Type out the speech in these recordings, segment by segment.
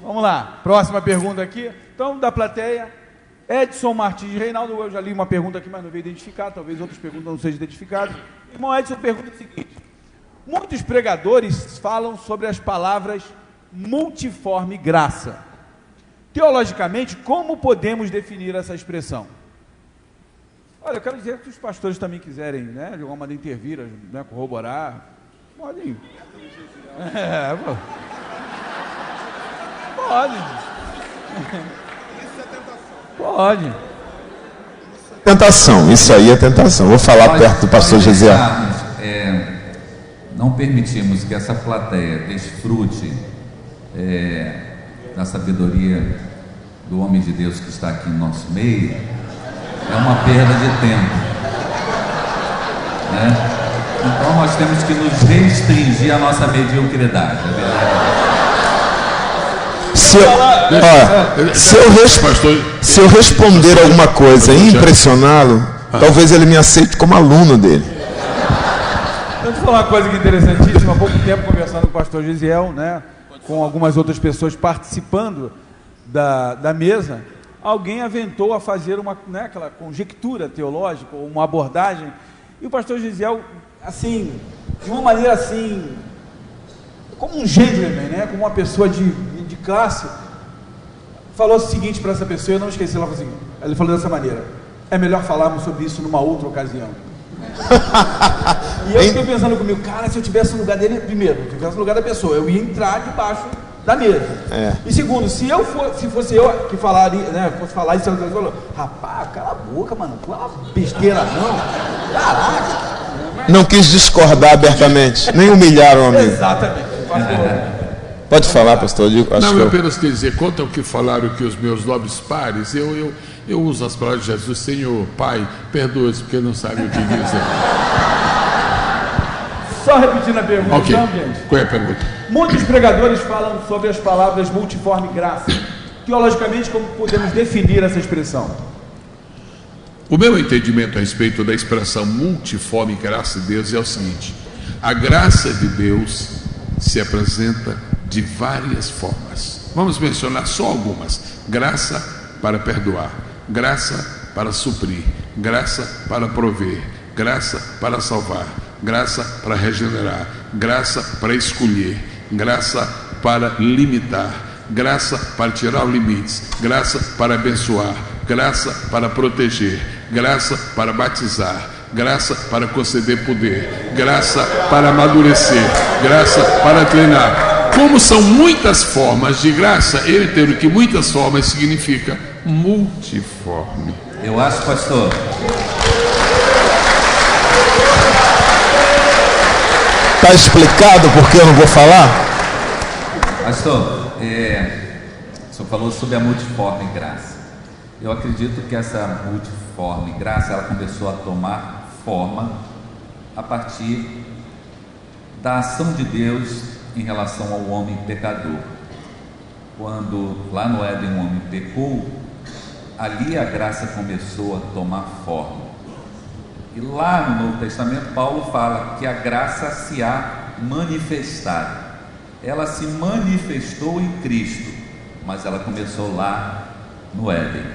Vamos lá, próxima pergunta aqui. Então, da plateia, Edson Martins Reinaldo. Eu já li uma pergunta aqui, mas não veio identificar. Talvez outras perguntas não sejam identificadas. Irmão Edson pergunta o seguinte: muitos pregadores falam sobre as palavras multiforme graça. Teologicamente, como podemos definir essa expressão? Olha, eu quero dizer que os pastores também quiserem, né, de alguma maneira intervir, né, corroborar, podem. Pode. Pode. Tentação, isso aí é tentação. Vou falar perto do pastor Gesiel. Não permitimos que essa plateia desfrute da sabedoria do homem de Deus que está aqui no nosso meio. É uma perda de tempo, né? Então nós temos que nos restringir à nossa mediocridade, é verdade? Se eu responder alguma coisa e impressioná-lo, talvez ele me aceite como aluno dele. Deixa eu falar uma coisa que é interessantíssima. Há pouco tempo, conversando com o pastor Gesiel, né, com algumas outras pessoas participando da mesa, alguém aventou a fazer aquela conjectura teológica, uma abordagem, e o pastor Gesiel, assim, de uma maneira assim, como um gentleman, né, como uma pessoa de classe, falou o seguinte para essa pessoa, eu não esqueci, ele falou dessa maneira: é melhor falarmos sobre isso numa outra ocasião. E eu fiquei pensando comigo, cara, se eu tivesse no lugar dele, primeiro, se eu tivesse no lugar da pessoa, eu ia entrar debaixo da mesa. E segundo, se fosse eu que falaria, né, fosse falar isso, ele falou: rapaz, cala a boca, mano, não fala besteira não, caraca. Não quis discordar abertamente, nem humilhar o amigo. Exatamente. Pode falar, pastor. Eu apenas queria dizer, quanto ao que falaram que os meus nobres pares, eu uso as palavras de Jesus: Senhor, Pai, perdoe-os porque não sabem o que dizem. Só repetindo a pergunta, okay. Então, gente. Qual é a pergunta? Muitos pregadores falam sobre as palavras multiforme graça. Teologicamente, como podemos definir essa expressão? O meu entendimento a respeito da expressão multiforme graça de Deus é o seguinte: a graça de Deus se apresenta de várias formas. Vamos mencionar só algumas: graça para perdoar, graça para suprir, graça para prover, graça para salvar, graça para regenerar, graça para escolher, graça para limitar, graça para tirar os limites, graça para abençoar, graça para proteger, graça para batizar, graça para conceder poder, graça para amadurecer, graça para treinar. Como são muitas formas de graça, eu entendo que muitas formas significa multiforme. Eu acho, pastor. Está explicado por que eu não vou falar? Pastor, o senhor falou sobre a multiforme graça. Eu acredito que essa multiforme graça, ela começou a tomar forma a partir da ação de Deus em relação ao homem pecador. Quando lá no Éden o homem pecou, ali a graça começou a tomar forma. E lá no Novo Testamento Paulo fala que a graça se há manifestado. Ela se manifestou em Cristo, mas ela começou lá no Éden.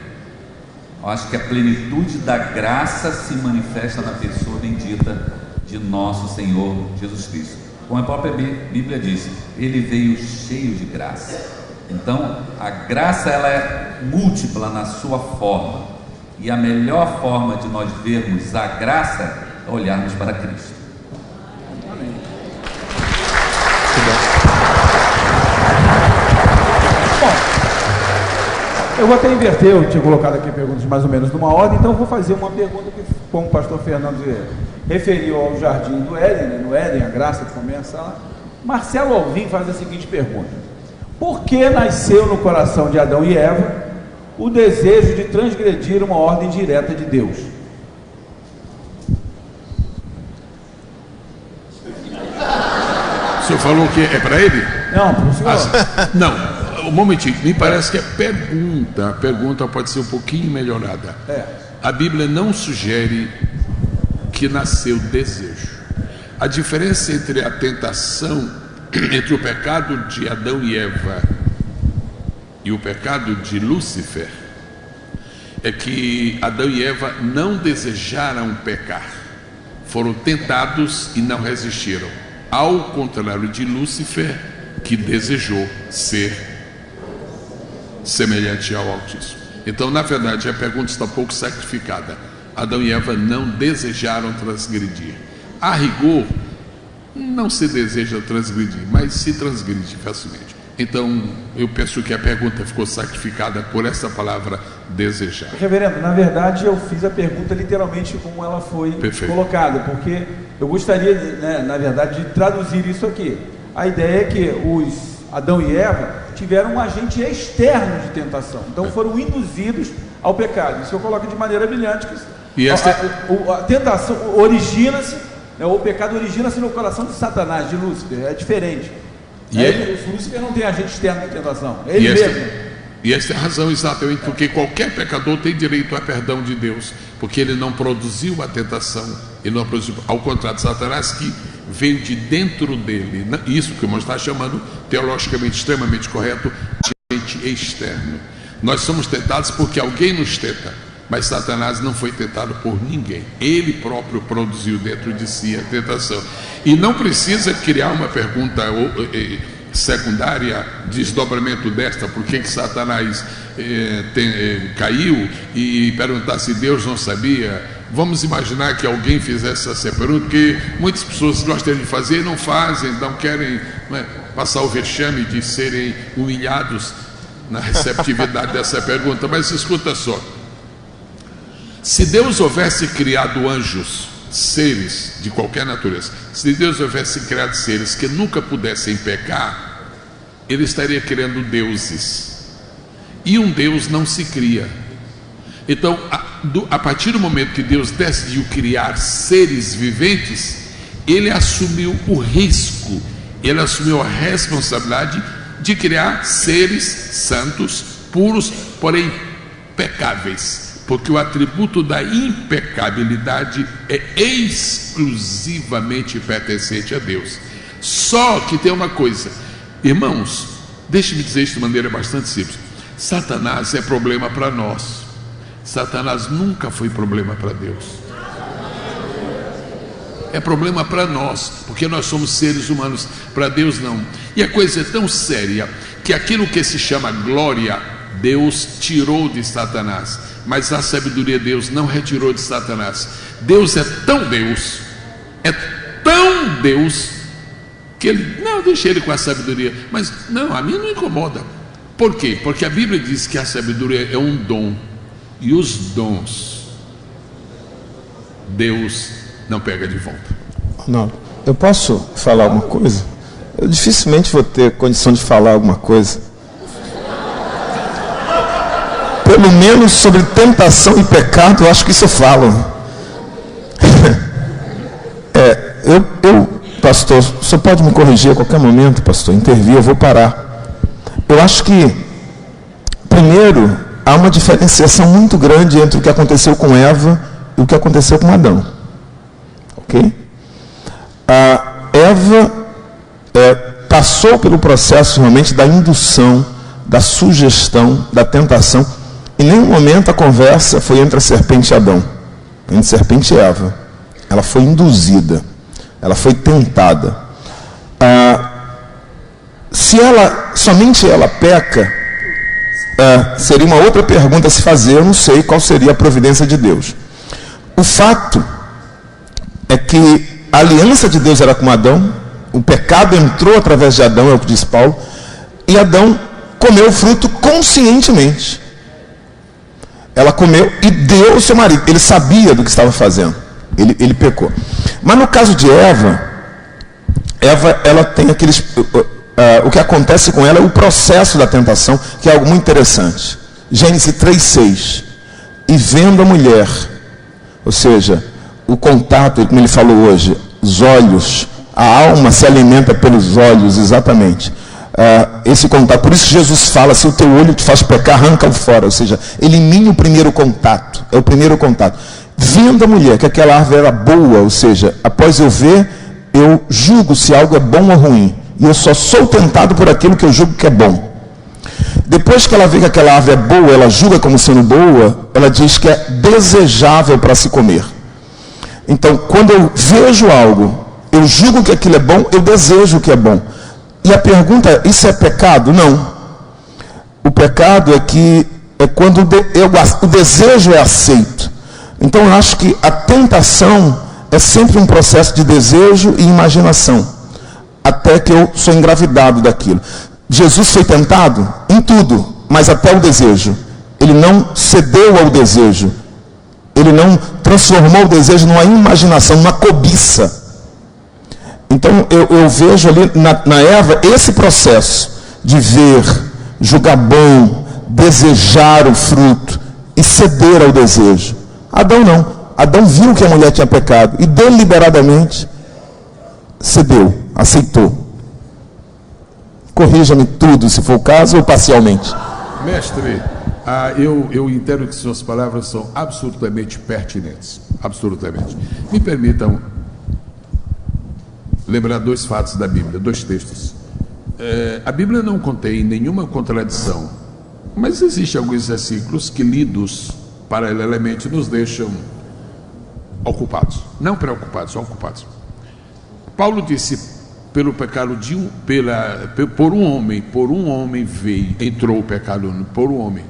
Eu acho que a plenitude da graça se manifesta na pessoa bendita de nosso Senhor Jesus Cristo. Como a própria Bíblia diz, ele veio cheio de graça. Então, a graça, ela é múltipla na sua forma. E a melhor forma de nós vermos a graça é olharmos para Cristo. Amém. Bom, eu vou até inverter, eu tinha colocado aqui perguntas mais ou menos numa ordem, então eu vou fazer uma pergunta que, como o pastor Fernando referiu ao jardim do Éden, né? No Éden, a graça que começa lá. Marcelo Alvim faz a seguinte pergunta: por que nasceu no coração de Adão e Eva o desejo de transgredir uma ordem direta de Deus? O senhor falou que é para ele? Não, para o senhor. Não, um momentinho, me parece que a pergunta pode ser um pouquinho melhorada. A Bíblia não sugere que nasceu desejo. A diferença entre a tentação, entre o pecado de Adão e Eva e o pecado de Lúcifer é que Adão e Eva não desejaram pecar, foram tentados e não resistiram, ao contrário de Lúcifer, que desejou ser semelhante ao Altíssimo. Então, na verdade, a pergunta está um pouco sacrificada. Adão e Eva não desejaram transgredir. A rigor, não se deseja transgredir, mas se transgride facilmente. Então, eu penso que a pergunta ficou sacrificada por essa palavra desejar. Reverendo, na verdade eu fiz a pergunta literalmente como ela foi colocada, porque eu gostaria, né, na verdade, de traduzir isso aqui. A ideia é que os Adão e Eva tiveram um agente externo de tentação, então foram induzidos ao pecado. Isso eu coloco de maneira brilhante, que a tentação origina-se, né, o pecado origina-se no coração de Satanás, de Lúcifer, é diferente. Lúcifer não tem agente externo de tentação, é ele mesmo. E esta é a razão exatamente porque qualquer pecador tem direito a perdão de Deus, porque ele não produziu a tentação, ele não produziu, ao contrário de Satanás, que veio de dentro dele. Isso que o irmão está chamando, teologicamente extremamente correto, de agente externo. Nós somos tentados porque alguém nos tenta, mas Satanás não foi tentado por ninguém. Ele próprio produziu dentro de si a tentação. E não precisa criar uma pergunta secundária, desdobramento desta, por que Satanás caiu, e perguntar se Deus não sabia. Vamos imaginar que alguém fizesse essa pergunta, porque muitas pessoas gostariam de fazer e não fazem, não querem, né, passar o vexame de serem humilhados na receptividade dessa pergunta. Mas escuta só, se Deus houvesse criado anjos, seres de qualquer natureza, se Deus houvesse criado seres que nunca pudessem pecar, ele estaria criando deuses, e um Deus não se cria. Então, a partir do momento que Deus decidiu criar seres viventes, ele assumiu o risco, ele assumiu a responsabilidade de criar seres santos, puros, porém pecáveis, porque o atributo da impecabilidade é exclusivamente pertencente a Deus. Só que tem uma coisa, irmãos, deixe-me dizer isso de maneira bastante simples: Satanás é problema para nós, Satanás nunca foi problema para Deus. É problema para nós, porque nós somos seres humanos, para Deus não. E a coisa é tão séria que aquilo que se chama glória, Deus tirou de Satanás, mas a sabedoria Deus não retirou de Satanás. Deus é tão Deus, que ele, não, deixa ele com a sabedoria, mas não, a mim não incomoda. Por quê? Porque a Bíblia diz que a sabedoria é um dom, e os dons Deus não pega de volta. Não, eu posso falar alguma coisa? Eu dificilmente vou ter condição de falar alguma coisa, pelo menos sobre tentação e pecado. Eu acho que isso eu falo. Pastor, o senhor pode me corrigir a qualquer momento, pastor, intervir, eu vou parar. Eu acho que, primeiro, há uma diferenciação muito grande entre o que aconteceu com Eva e o que aconteceu com Adão. Ok? A Eva passou pelo processo realmente da indução, da sugestão, da tentação. Em nenhum momento a conversa foi entre a serpente e Adão, entre a serpente e Eva. Ela foi induzida, ela foi tentada. Se somente ela peca, seria uma outra pergunta a se fazer. Eu não sei qual seria a providência de Deus. O fato é que a aliança de Deus era com Adão, o pecado entrou através de Adão, é o que diz Paulo, e Adão comeu o fruto conscientemente. Ela comeu e deu ao seu marido. Ele sabia do que estava fazendo. Ele pecou. Mas no caso de Eva, ela tem aqueles... o que acontece com ela é o processo da tentação, que é algo muito interessante. Gênesis 3:6. E vendo a mulher, ou seja, o contato, como ele falou hoje, os olhos, a alma se alimenta pelos olhos, exatamente. Esse contato, por isso Jesus fala: se o teu olho te faz pecar, arranca-o fora, ou seja, elimine o primeiro contato, é o primeiro contato. Vendo a mulher que aquela árvore era boa, ou seja, após eu ver, eu julgo se algo é bom ou ruim, e eu só sou tentado por aquilo que eu julgo que é bom. Depois depois que ela vê que aquela árvore é boa, ela julga como sendo boa, ela diz que é desejável para se comer. Então, quando eu vejo algo, eu julgo que aquilo é bom, eu desejo que é bom. E a pergunta é, isso é pecado? Não. O pecado é quando o desejo é aceito. Então eu acho que a tentação é sempre um processo de desejo e imaginação, até que eu sou engravidado daquilo. Jesus foi tentado em tudo, mas até o desejo. Ele não cedeu ao desejo. Ele não transformou o desejo numa imaginação, numa cobiça. Então eu vejo ali na Eva esse processo de ver, julgar bom, desejar o fruto e ceder ao desejo. Adão não. Adão viu que a mulher tinha pecado e deliberadamente cedeu, aceitou. Corrija-me tudo, se for o caso, ou parcialmente. Mestre, eu entendo que suas palavras são absolutamente pertinentes. Absolutamente. Me permitam lembrar dois fatos da Bíblia, dois textos. A Bíblia não contém nenhuma contradição, mas existem alguns versículos que, lidos paralelamente, nos deixam ocupados. Não preocupados, só ocupados. Paulo disse, pelo pecado por um homem entrou o pecado por um homem.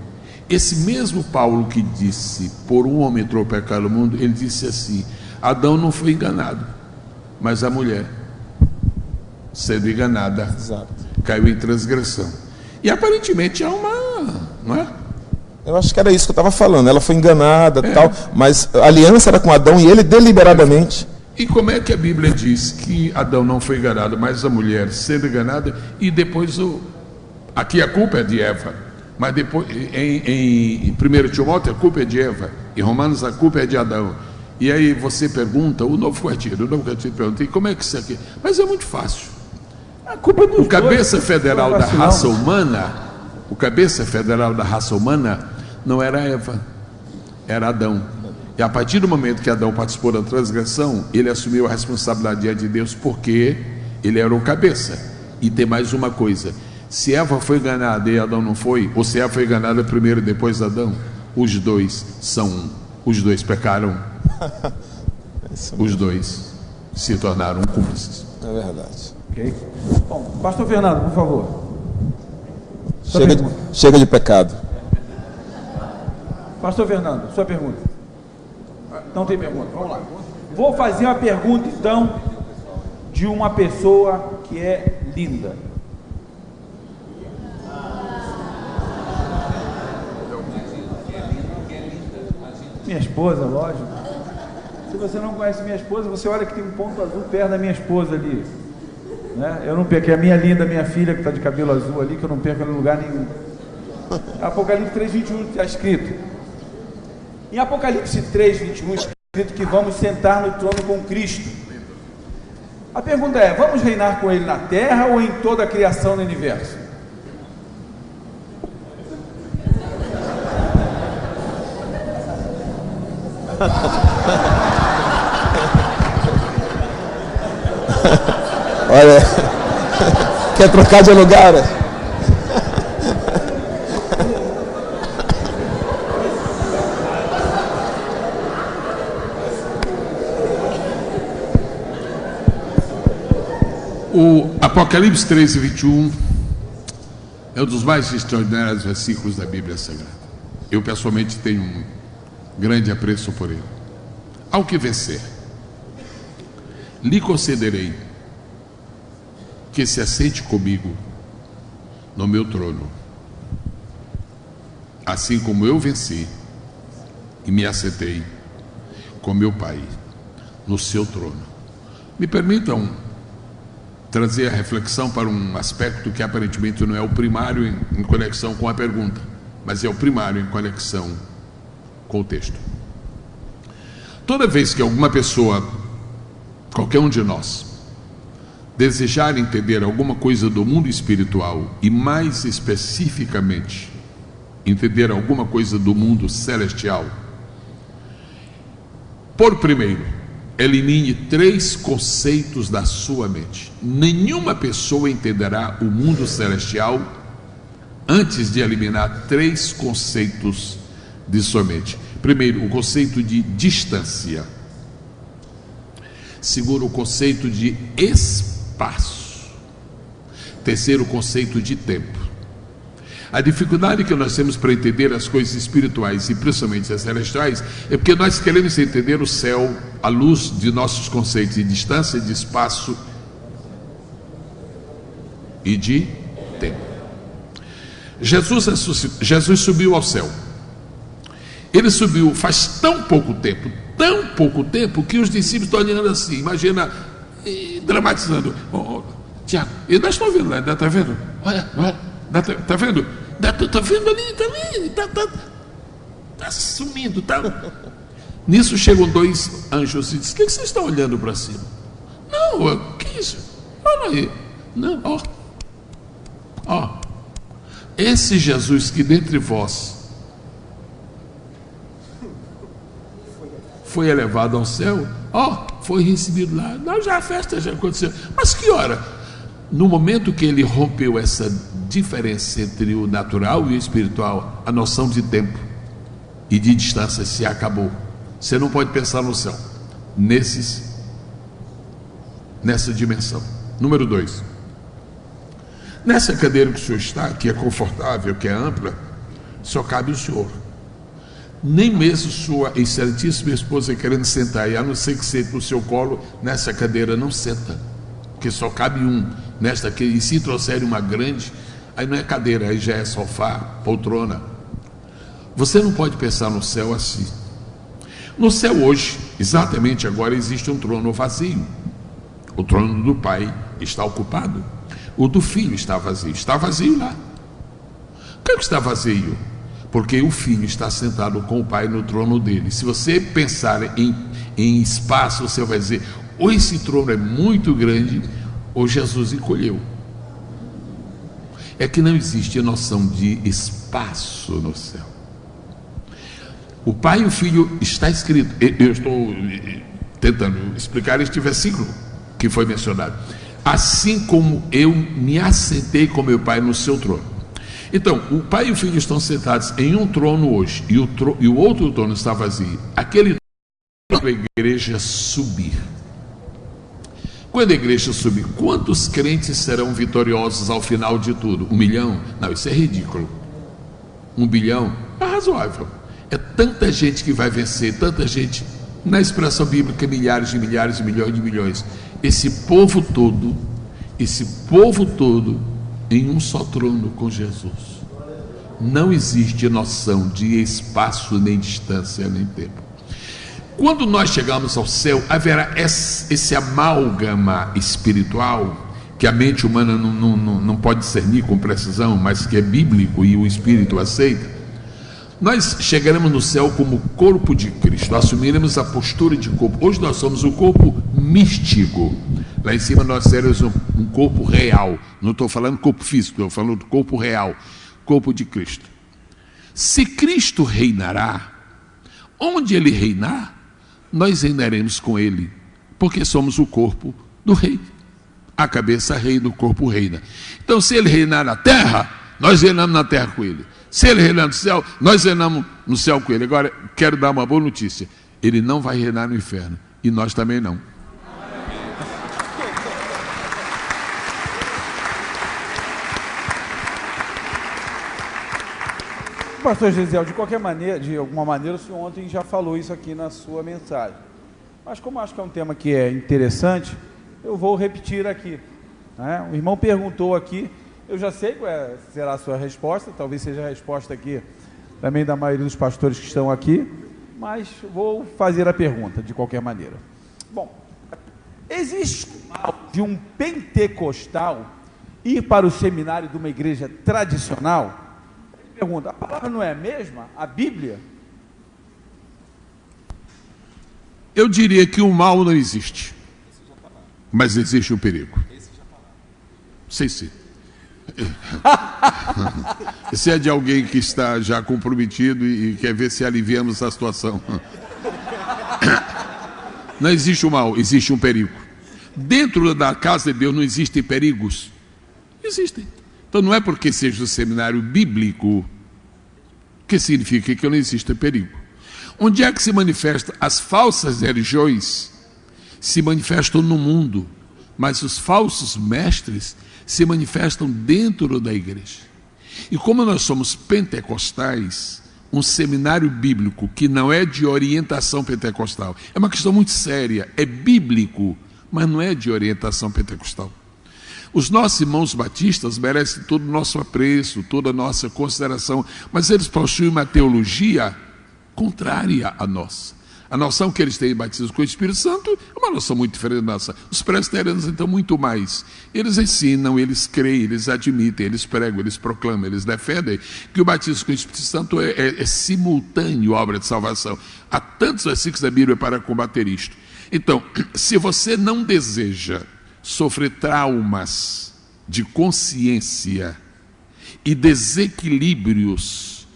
Esse mesmo Paulo que disse, por um homem entrou o pecado no mundo, ele disse assim, Adão não foi enganado, mas a mulher, sendo enganada, caiu em transgressão. E aparentemente há não é? Eu acho que era isso que eu estava falando. Ela foi enganada, tal, mas a aliança era com Adão e ele deliberadamente. E como é que a Bíblia diz que Adão não foi enganado, mas a mulher sendo enganada, e depois aqui a culpa é de Eva, mas depois em 1 Timóteo a culpa é de Eva, em Romanos a culpa é de Adão. E aí você pergunta, o novo quartido pergunta, e como é que isso aqui? Mas é muito fácil. A culpa é dos O cabeça dois, federal da raça humana, o cabeça federal da raça humana não era Eva, era Adão. E a partir do momento que Adão participou da transgressão, ele assumiu a responsabilidade diante de Deus, porque ele era o cabeça. E tem mais uma coisa, se Eva foi enganada e Adão não foi, ou se Eva foi enganada primeiro e depois Adão, os dois são um. Os dois pecaram, os dois se tornaram cúmplices. É verdade. Ok. Bom, pastor Fernando, por favor. Chega de pecado. Pastor Fernando, sua pergunta. Não tem pergunta, vamos lá. Vou fazer uma pergunta então de uma pessoa que é linda. Minha esposa, lógico. Se você não conhece minha esposa, você olha que tem um ponto azul perto da minha esposa ali, né? Eu não perco, é a minha linda, minha filha que está de cabelo azul ali, que eu não perco em lugar nenhum. Apocalipse 3:21 está escrito. Em Apocalipse 3:21 está escrito que vamos sentar no trono com Cristo. A pergunta é, vamos reinar com Ele na terra ou em toda a criação do universo? Olha, quer trocar de lugar? O Apocalipse 13:21 é um dos mais extraordinários versículos da Bíblia Sagrada. Eu pessoalmente tenho um grande apreço por ele. Ao que vencer, lhe concederei que se assente comigo no meu trono, assim como eu venci e me assentei com meu Pai no seu trono. Me permitam trazer a reflexão para um aspecto que aparentemente não é o primário em conexão com a pergunta, mas é o primário em conexão com o texto. Toda vez que alguma pessoa, qualquer um de nós, desejar entender alguma coisa do mundo espiritual e mais especificamente entender alguma coisa do mundo celestial, por primeiro, elimine 3 conceitos da sua mente. Nenhuma pessoa entenderá o mundo celestial antes de eliminar 3 conceitos de sua mente. Primeiro, o conceito de distância. Segundo, o conceito de espaço. Terceiro, o conceito de tempo. A dificuldade que nós temos para entender as coisas espirituais e principalmente as celestiais é porque nós queremos entender o céu à luz de nossos conceitos de distância, de espaço e de tempo. Jesus subiu ao céu. Ele subiu faz tão pouco tempo, que os discípulos estão olhando assim, imagina, dramatizando. Tiago, e nós estamos vendo lá, está vendo? Olha, está vendo? Está vendo ali, está sumindo, tá? Nisso chegam 2 anjos e dizem: o que vocês estão olhando para cima? Não, o que é isso? Olha aí. Não, ó. Esse Jesus que dentre vós foi elevado ao céu, foi recebido lá. Não, já a festa já aconteceu. Mas que hora? No momento que ele rompeu essa diferença entre o natural e o espiritual, a noção de tempo e de distância se acabou. Você não pode pensar no céu nessa dimensão. Número 2. Nessa cadeira que o senhor está, que é confortável, que é ampla, só cabe o senhor. Nem mesmo sua excelentíssima esposa querendo sentar, e a não ser que sente no seu colo, nessa cadeira não senta, porque só cabe um nesta aqui. E se trouxerem uma grande, aí não é cadeira, aí já é sofá, poltrona. Você não pode pensar no céu assim. No céu hoje, exatamente agora, existe um trono vazio. O trono do Pai está ocupado. O do Filho está vazio lá. Por que está vazio? Porque o Filho está sentado com o Pai no trono dele. Se você pensar em espaço, você vai dizer: ou esse trono é muito grande, ou Jesus encolheu. É que não existe noção de espaço no céu. O Pai e o Filho está escrito. Eu estou tentando explicar este versículo que foi mencionado. Assim como eu me assentei com meu Pai no seu trono. Então, o Pai e o Filho estão sentados em um trono hoje, e o outro trono está vazio. Aquele trono é a igreja subir. Quando a igreja subir, quantos crentes serão vitoriosos ao final de tudo? 1 milhão? Não, isso é ridículo. 1 bilhão? É razoável. É tanta gente que vai vencer, tanta gente. Na expressão bíblica, milhares de milhares, milhões de milhões. Esse povo todo em um só trono com Jesus. Não existe noção de espaço, nem distância, nem tempo. Quando nós chegarmos ao céu, haverá esse amálgama espiritual que a mente humana não pode discernir com precisão, mas que é bíblico e o Espírito aceita. Nós chegaremos no céu como corpo de Cristo, assumiremos a postura de corpo. Hoje nós somos o corpo místico. Lá em cima nós seremos um corpo real. Não estou falando corpo físico, estou falando do corpo real, corpo de Cristo. Se Cristo reinará, onde Ele reinar, nós reinaremos com Ele, porque somos o corpo do Rei. A cabeça reina, o corpo reina. Então, se Ele reinar na terra, nós reinamos na terra com Ele. Se Ele reinar no céu, nós reinamos no céu com Ele. Agora, quero dar uma boa notícia: Ele não vai reinar no inferno, e nós também não. Pastor Gesiel, de qualquer maneira, de alguma maneira, o senhor ontem já falou isso aqui na sua mensagem. Mas como acho que é um tema que é interessante, eu vou repetir aqui. O irmão perguntou aqui, eu já sei qual será a sua resposta, talvez seja a resposta aqui também da maioria dos pastores que estão aqui, mas vou fazer a pergunta de qualquer maneira. Bom, existe mal de um pentecostal ir para o seminário de uma igreja tradicional? Pergunta, a palavra não é a mesma? A Bíblia? Eu diria que o mal não existe, mas existe o perigo. Sim. Esse é de alguém que está já comprometido e quer ver se aliviamos a situação. Não existe o mal, existe um perigo. Dentro da casa de Deus não existem perigos? Existem. Então não é porque seja um seminário bíblico que significa que não existe perigo. Onde é que se manifestam as falsas religiões? Se manifestam no mundo, mas os falsos mestres se manifestam dentro da igreja. E como nós somos pentecostais, um seminário bíblico que não é de orientação pentecostal, é uma questão muito séria, é bíblico, mas não é de orientação pentecostal. Os nossos irmãos batistas merecem todo o nosso apreço, toda a nossa consideração, mas eles possuem uma teologia contrária à nossa. A noção que eles têm de batismo com o Espírito Santo é uma noção muito diferente da nossa. Os presbiterianos, então, muito mais. Eles ensinam, eles creem, eles admitem, eles pregam, eles proclamam, eles defendem que o batismo com o Espírito Santo é simultâneo à obra de salvação. Há tantos versículos da Bíblia para combater isto. Então, se você não deseja sofrer traumas de consciência e desequilíbrios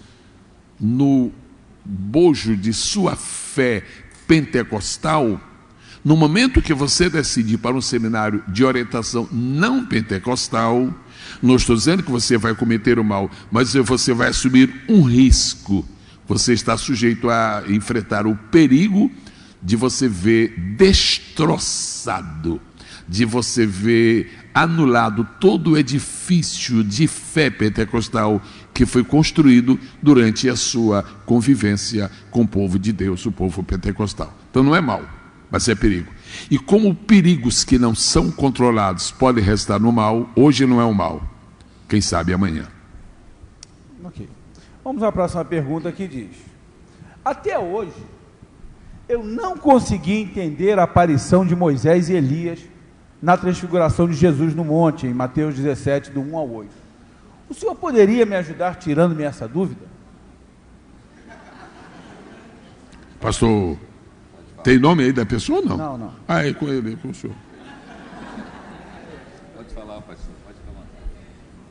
no bojo de sua fé pentecostal, no momento que você decidir para um seminário de orientação não pentecostal, não estou dizendo que você vai cometer o mal, mas você vai assumir um risco. Você está sujeito a enfrentar o perigo de você ver destroçado, de você ver anulado todo o edifício de fé pentecostal que foi construído durante a sua convivência com o povo de Deus, o povo pentecostal. Então não é mal, mas é perigo. E como perigos que não são controlados podem restar no mal, hoje não é o mal, quem sabe amanhã. Ok. Vamos à próxima pergunta que diz: até hoje eu não consegui entender a aparição de Moisés e Elias na transfiguração de Jesus no monte, em Mateus 17, do 1 ao 8. O senhor poderia me ajudar tirando-me essa dúvida? Pastor, tem nome aí da pessoa ou não? Não, não. Ah, é com ele, é com o senhor. Pode falar, pastor, pode falar.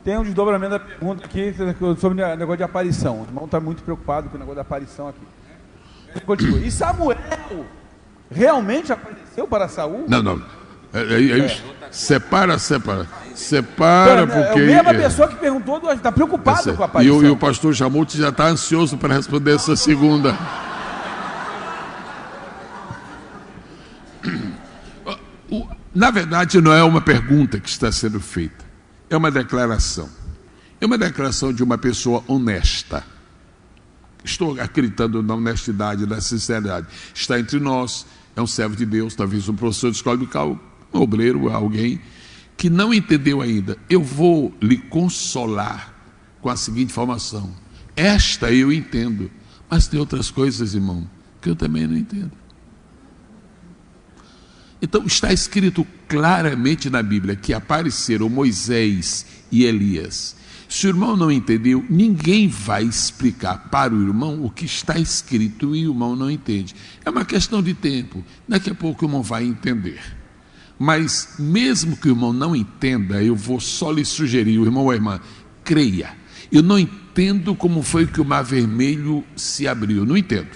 Tem um desdobramento da pergunta aqui sobre o negócio de aparição. O irmão está muito preocupado com o negócio da aparição aqui. Continua. E Samuel realmente apareceu para Saul? Não. Separa, porque... É a mesma pessoa que perguntou, está preocupado com a aparição. E o pastor Jamute já está ansioso para responder essa segunda. Na verdade, não é uma pergunta que está sendo feita. É uma declaração. É uma declaração de uma pessoa honesta. Estou acreditando na honestidade, na sinceridade. Está entre nós, é um servo de Deus, talvez um professor de escola dominical, um obreiro, alguém que não entendeu ainda. Eu vou lhe consolar com a seguinte informação: esta eu entendo, mas tem outras coisas, irmão, que eu também não entendo. Então está escrito claramente na Bíblia que apareceram Moisés e Elias. Se o irmão não entendeu, ninguém vai explicar para o irmão o que está escrito e o irmão não entende. É uma questão de tempo. Daqui a pouco o irmão vai entender. Mas mesmo que o irmão não entenda, eu vou só lhe sugerir, o irmão ou a irmã, creia. Eu não entendo como foi que o Mar Vermelho se abriu. Eu não entendo.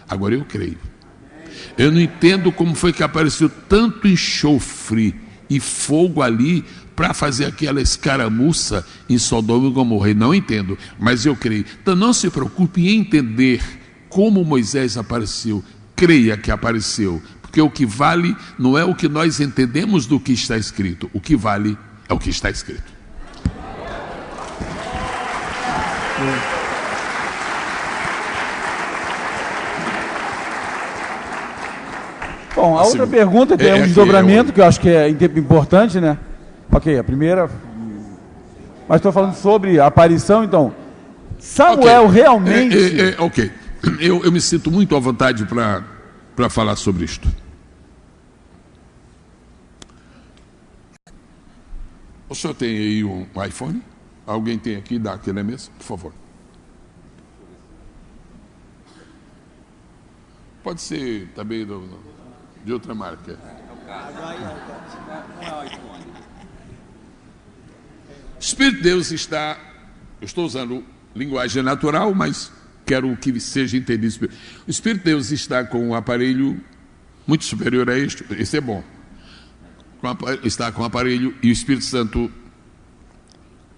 Agora eu creio. Eu não entendo como foi que apareceu tanto enxofre e fogo ali para fazer aquela escaramuça em Sodoma e Gomorra. Não entendo, mas eu creio. Então não se preocupe em entender como Moisés apareceu. Creia que apareceu, porque o que vale não é o que nós entendemos do que está escrito. O que vale é o que está escrito. Bom, a outra pergunta, que é um desdobramento, que eu acho que é importante, né? Ok, a primeira... Mas estou falando sobre a aparição, então. Samuel realmente... Ok, eu me sinto muito à vontade para falar sobre isto. O senhor tem aí um iPhone? Alguém tem aqui? Dá aqui na mesa, por favor. Pode ser também de outra marca. O Espírito de Deus está... Eu estou usando linguagem natural, mas quero que seja entendido. O Espírito de Deus está com um aparelho muito superior a este. Esse é bom. Está com um aparelho e o Espírito Santo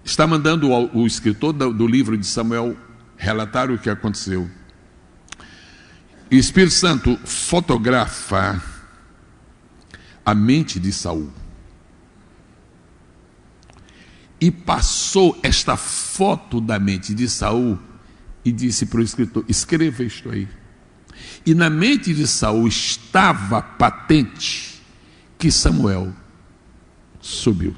está mandando o escritor do livro de Samuel relatar o que aconteceu. E o Espírito Santo fotografa a mente de Saul e passou esta foto da mente de Saul e disse para o escritor: escreva isto aí. E na mente de Saul estava patente que Samuel subiu.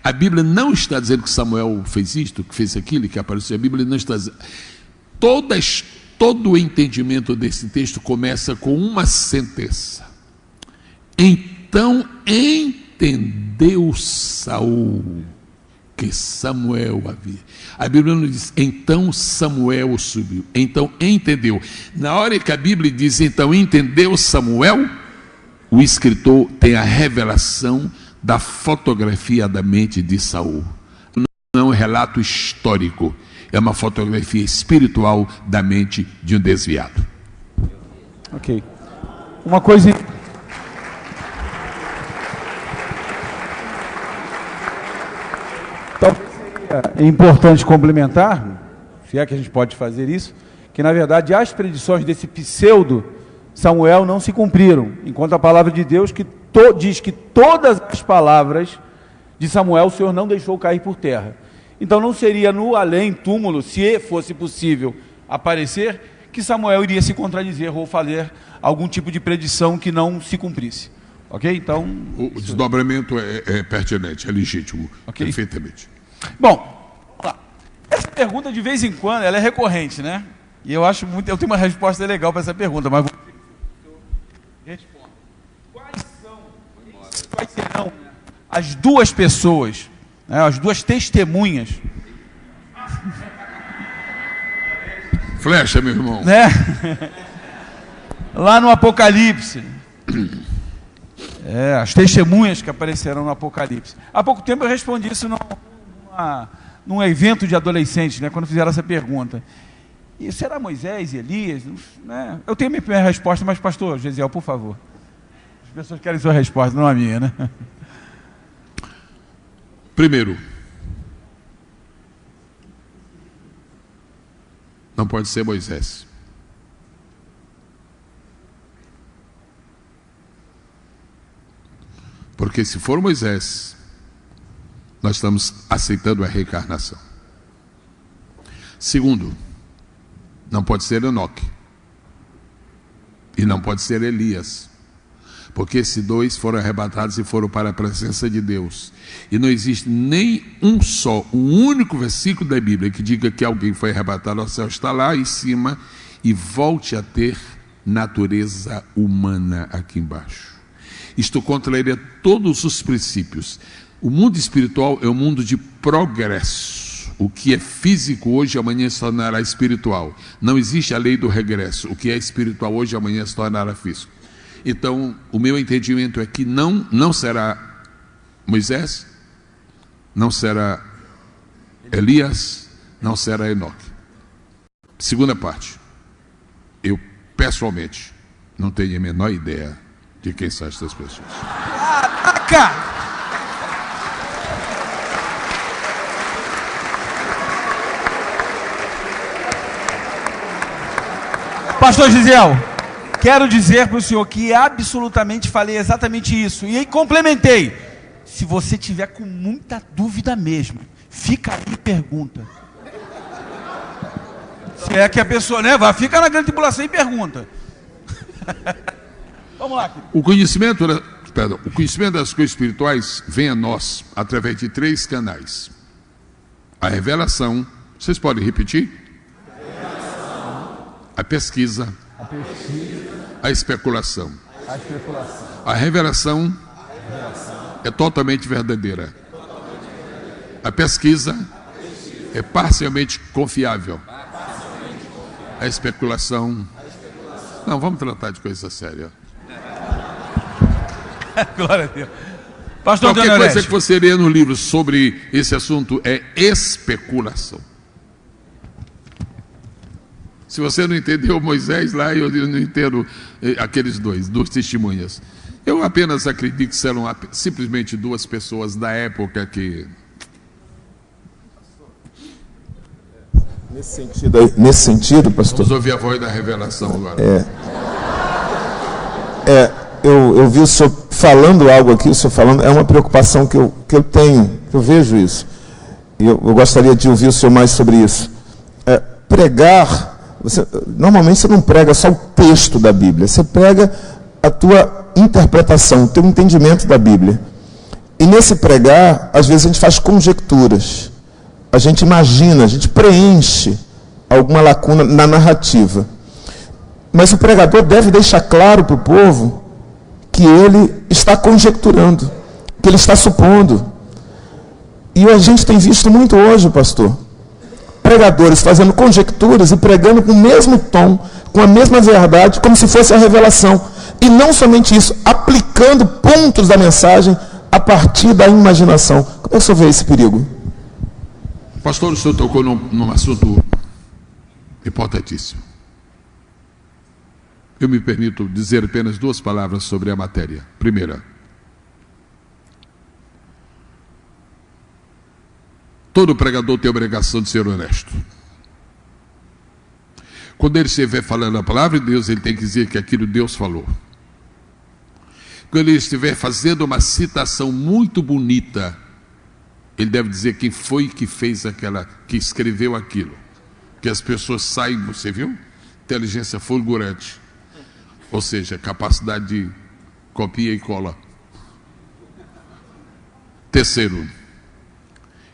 A Bíblia não está dizendo que Samuel fez isto, que fez aquilo, que apareceu. A Bíblia não está dizendo. Todo o entendimento desse texto começa com uma sentença. Então entendeu Saul que Samuel havia. A Bíblia não diz, então Samuel subiu. Então entendeu. Na hora que a Bíblia diz, então entendeu Samuel, o escritor tem a revelação da fotografia da mente de Saul. Não é um relato histórico, é uma fotografia espiritual da mente de um desviado. Ok. Uma coisa... É importante complementar, se é que a gente pode fazer isso, que na verdade as predições desse pseudo Samuel não se cumpriram, enquanto a palavra de Deus diz que todas as palavras de Samuel o Senhor não deixou cair por terra. Então não seria no além túmulo, se fosse possível aparecer, que Samuel iria se contradizer ou fazer algum tipo de predição que não se cumprisse. Ok? Então... O desdobramento é pertinente, é legítimo, okay? Perfeitamente. Bom, vamos lá. Essa pergunta de vez em quando, ela é recorrente, né? E eu acho muito, eu tenho uma resposta legal para essa pergunta, mas vou responder. Quais serão as duas pessoas, né, as duas testemunhas? Flecha, meu irmão. Né? Lá no Apocalipse. As testemunhas que aparecerão no Apocalipse. Há pouco tempo eu respondi isso num evento de adolescentes, né, quando fizeram essa pergunta. E será Moisés e Elias? Né? Eu tenho minha primeira resposta, mas pastor Gesiel, por favor. As pessoas querem sua resposta, não a minha, né? Primeiro, não pode ser Moisés. Porque se for Moisés, nós estamos aceitando a reencarnação. Segundo, não pode ser Enoque. E não pode ser Elias. Porque esses dois foram arrebatados e foram para a presença de Deus. E não existe nem um único versículo da Bíblia que diga que alguém foi arrebatado ao céu, está lá em cima e volte a ter natureza humana aqui embaixo. Isto contraria todos os princípios. O mundo espiritual é um mundo de progresso. O que é físico hoje, amanhã se tornará espiritual. Não existe a lei do regresso. O que é espiritual hoje, amanhã se tornará físico. Então, o meu entendimento é que não será Moisés, não será Elias, não será Enoque. Segunda parte. Eu, pessoalmente, não tenho a menor ideia de quem são essas pessoas. Caraca! Pastor Gesiel, quero dizer para o senhor que absolutamente falei exatamente isso. E aí complementei. Se você tiver com muita dúvida mesmo, fica aí e pergunta. Se é que a pessoa, né, fica na grande tribulação e pergunta. Vamos lá, querido. O conhecimento das coisas espirituais vem a nós através de 3 canais. A revelação, vocês podem repetir? A pesquisa, a especulação. A revelação é totalmente verdadeira. A pesquisa é parcialmente confiável. A especulação... Não, vamos tratar de coisa séria. Glória a Deus. Pastor Qualquer coisa que você lê no livro sobre esse assunto é especulação. Se você não entendeu Moisés lá, eu não entendo aqueles duas testemunhas. Eu apenas acredito que serão simplesmente 2 pessoas da época que Nesse sentido, pastor. Vamos ouvir a voz da revelação agora. Eu vi o senhor falando algo aqui, o senhor falando, é uma preocupação que eu tenho, que eu vejo isso. E eu gostaria de ouvir o senhor mais sobre isso. Pregar, normalmente você não prega só o texto da Bíblia, você prega a tua interpretação, o teu entendimento da Bíblia. E nesse pregar, às vezes a gente faz conjecturas, a gente imagina, a gente preenche alguma lacuna na narrativa. Mas o pregador deve deixar claro para o povo que ele está conjecturando, que ele está supondo. E a gente tem visto muito hoje, pastor, pregadores fazendo conjecturas e pregando com o mesmo tom, com a mesma verdade, como se fosse a revelação. E não somente isso, aplicando pontos da mensagem a partir da imaginação. Como é que o senhor vê esse perigo? Pastor, o senhor tocou num assunto importantíssimo. Eu me permito dizer apenas 2 palavras sobre a matéria. Primeira, todo pregador tem a obrigação de ser honesto. Quando ele estiver falando a palavra de Deus, ele tem que dizer que aquilo Deus falou. Quando ele estiver fazendo uma citação muito bonita, ele deve dizer quem foi que fez que escreveu aquilo. Que as pessoas saem, você viu? Inteligência fulgurante. Ou seja, capacidade de copia e cola. Terceiro,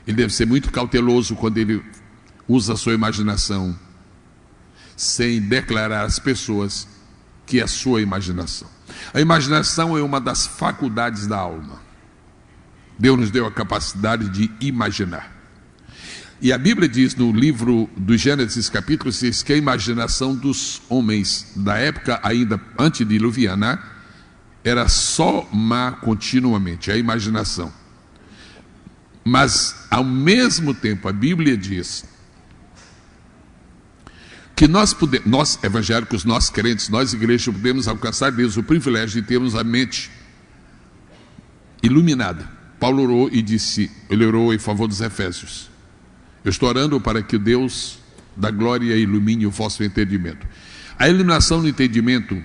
ele deve ser muito cauteloso quando ele usa a sua imaginação, sem declarar às pessoas que é a sua imaginação. A imaginação é uma das faculdades da alma. Deus nos deu a capacidade de imaginar. E a Bíblia diz no livro do Gênesis, capítulo 6, que a imaginação dos homens da época ainda antediluviana era só má continuamente, a imaginação. Mas, ao mesmo tempo, a Bíblia diz que nós evangélicos, nós crentes, nós igrejas, podemos alcançar Deus o privilégio de termos a mente iluminada. Paulo orou e disse, ele orou em favor dos Efésios. Eu estou orando para que Deus da glória ilumine o vosso entendimento. A iluminação do entendimento